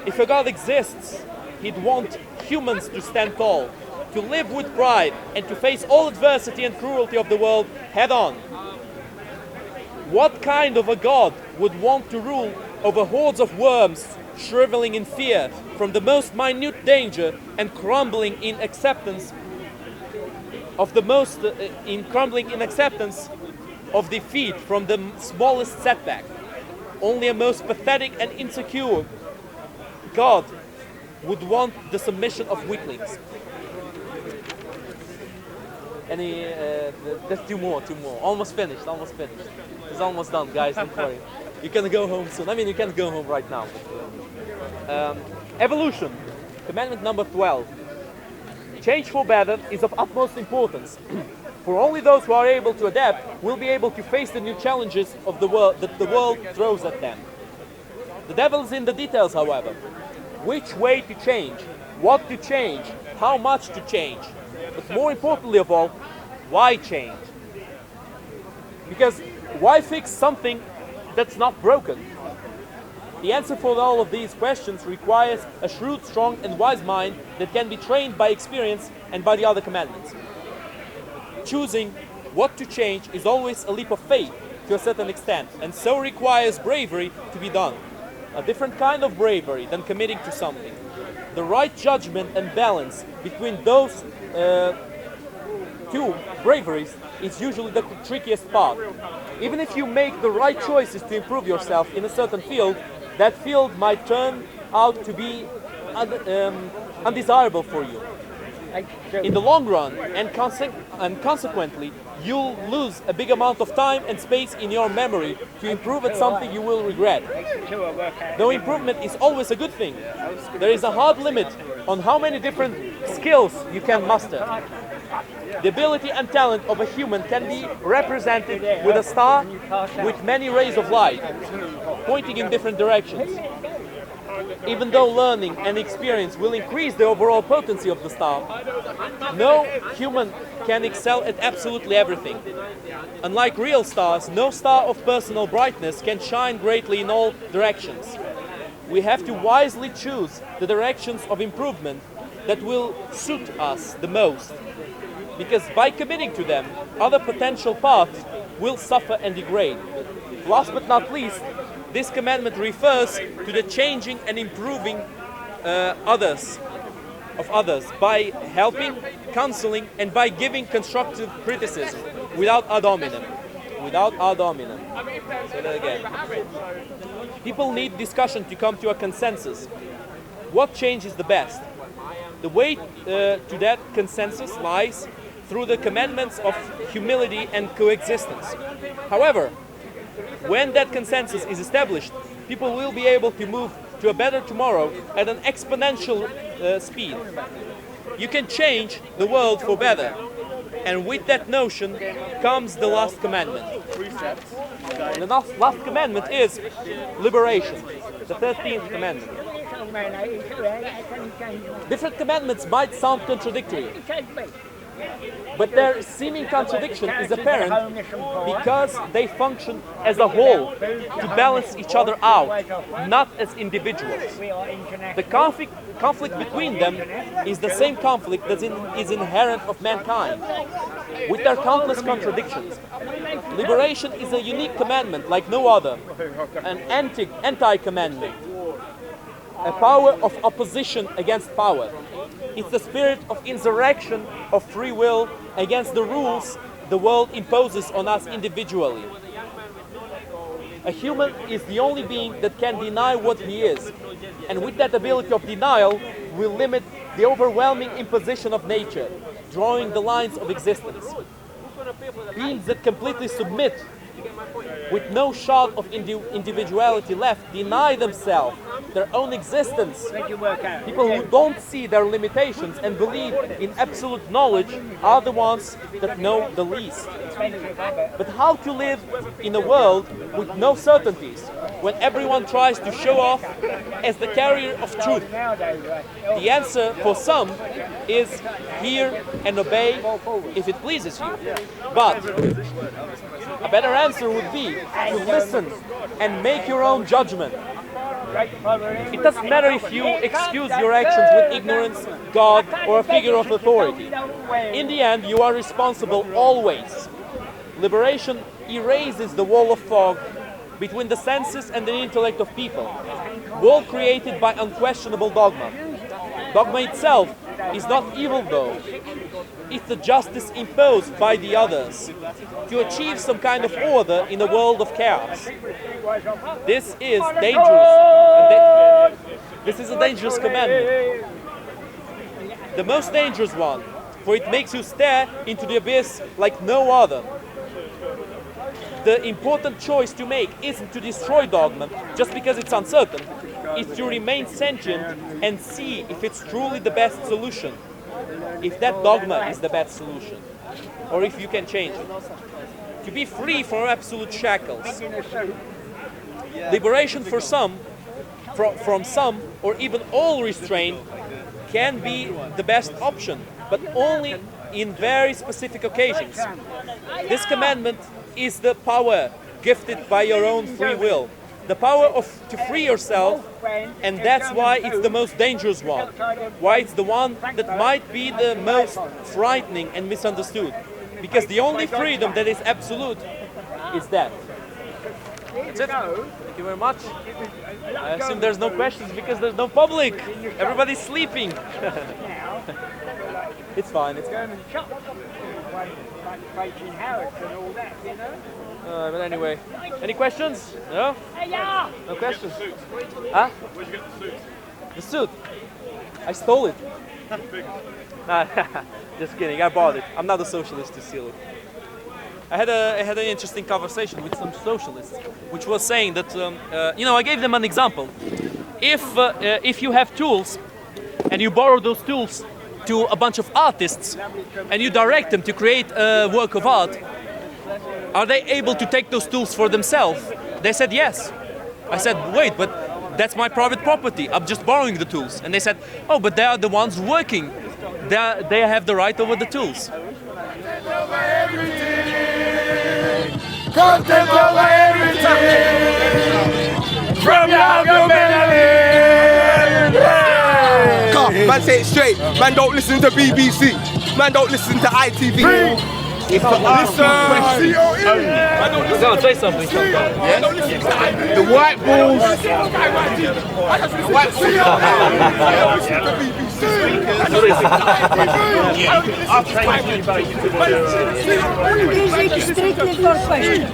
B: If a God exists, he'd want humans to stand tall, to live with pride, and to face all adversity and cruelty of the world head on. What kind of a God would want to rule over hordes of worms shriveling in fear from the most minute danger and crumbling in acceptance of of defeat from the smallest setback? Only a most pathetic and insecure God would want the submission of weaklings. There's two more. Almost finished. It's almost done, guys, don't worry. You can go home soon. I mean, you can't go home right now. Evolution, commandment number 12. Change for better is of utmost importance. For only those who are able to adapt will be able to face the new challenges of the world that the world throws at them. The devil is in the details, however. Which way to change, what to change, how much to change, but more importantly of all, why change? Because why fix something that's not broken? The answer for all of these questions requires a shrewd, strong and wise mind that can be trained by experience and by the other commandments. Choosing what to change is always a leap of faith to a certain extent, and so requires bravery to be done. A different kind of bravery than committing to something. The right judgment and balance between those two braveries is usually the trickiest part. Even if you make the right choices to improve yourself in a certain field, that field might turn out to be undesirable for you in the long run, and consequently you'll lose a big amount of time and space in your memory to improve at something you will regret. Though improvement is always a good thing, there is a hard limit on how many different skills you can master. The ability and talent of a human can be represented with a star with many rays of light, pointing in different directions. Even though learning and experience will increase the overall potency of the star, no human can excel at absolutely everything. Unlike real stars, no star of personal brightness can shine greatly in all directions. We have to wisely choose the directions of improvement that will suit us the most, because by committing to them, other potential paths will suffer and degrade. Last but not least, this commandment refers to the changing and improving others by helping, counseling, and by giving constructive criticism without ad hominem. Without ad hominem. Say that again. People need discussion to come to a consensus. What change is the best? The way to that consensus lies through the commandments of humility and coexistence. However, when that consensus is established, people will be able to move to a better tomorrow at an exponential speed. You can change the world for better, and with that notion comes the last commandment. The last commandment is liberation, the 13th commandment. Different commandments might sound contradictory, but their seeming contradiction is apparent because they function as a whole to balance each other out, not as individuals. The conflict between them is the same conflict that is inherent of mankind, with their countless contradictions. Liberation is a unique commandment like no other, an anti-commandment, a power of opposition against power. It's the spirit of insurrection of free will against the rules the world imposes on us individually. A human is the only being that can deny what he is, and with that ability of denial will limit the overwhelming imposition of nature, drawing the lines of existence. Beings that completely submit, with no shot of individuality left, deny themselves their own existence. People who don't see their limitations and believe in absolute knowledge are the ones that know the least. But how to live in a world with no certainties, when everyone tries to show off as the carrier of truth? The answer for some is hear and obey if it pleases you. But a better answer would be to listen and make your own judgment. It doesn't matter if you excuse your actions with ignorance, God, or a figure of authority. In the end, you are responsible always. Liberation erases the wall of fog between the senses and the intellect of people, wall created by unquestionable dogma. Dogma itself is not evil though. It's the justice imposed by the others to achieve some kind of order in a world of chaos. This is dangerous. This is a dangerous commandment. The most dangerous one, for it makes you stare into the abyss like no other. The important choice to make isn't to destroy dogma just because it's uncertain. It's to remain sentient and see if it's truly the best solution. If that dogma is the best solution, or if you can change it. To be free from absolute shackles. Liberation for some, from some, or even all restraint can be the best option, but only in very specific occasions. This commandment is the power gifted by your own free will. The power to free yourself, and that's why it's the most dangerous one. Why it's the one that might be the most frightening and misunderstood. Because the only freedom that is absolute is that. That's it. Thank you very much. I assume there's no questions because there's no public. Everybody's sleeping. It's fine. It's fine. But anyway, any questions? No? No questions? Huh?
F: Where'd you get the suit?
B: The suit? I stole it. Nah, just kidding, I bought it. I'm not a socialist to steal it. I had an interesting conversation with some socialists, which was saying that, I gave them an example. If you have tools, and you borrow those tools to a bunch of artists, and you direct them to create a work of art, are they able to take those tools for themselves? They said yes. I said, wait, but that's my private property. I'm just borrowing the tools. And they said, oh, but they are the ones working. They have the right over the tools.
J: Content over everything. From young to
K: Man, say it straight. Man, don't listen to BBC. Man, don't listen to ITV. It's the listen.
B: Go on, say something.
K: Yes. The white balls. The white balls.
J: Strictly for questions.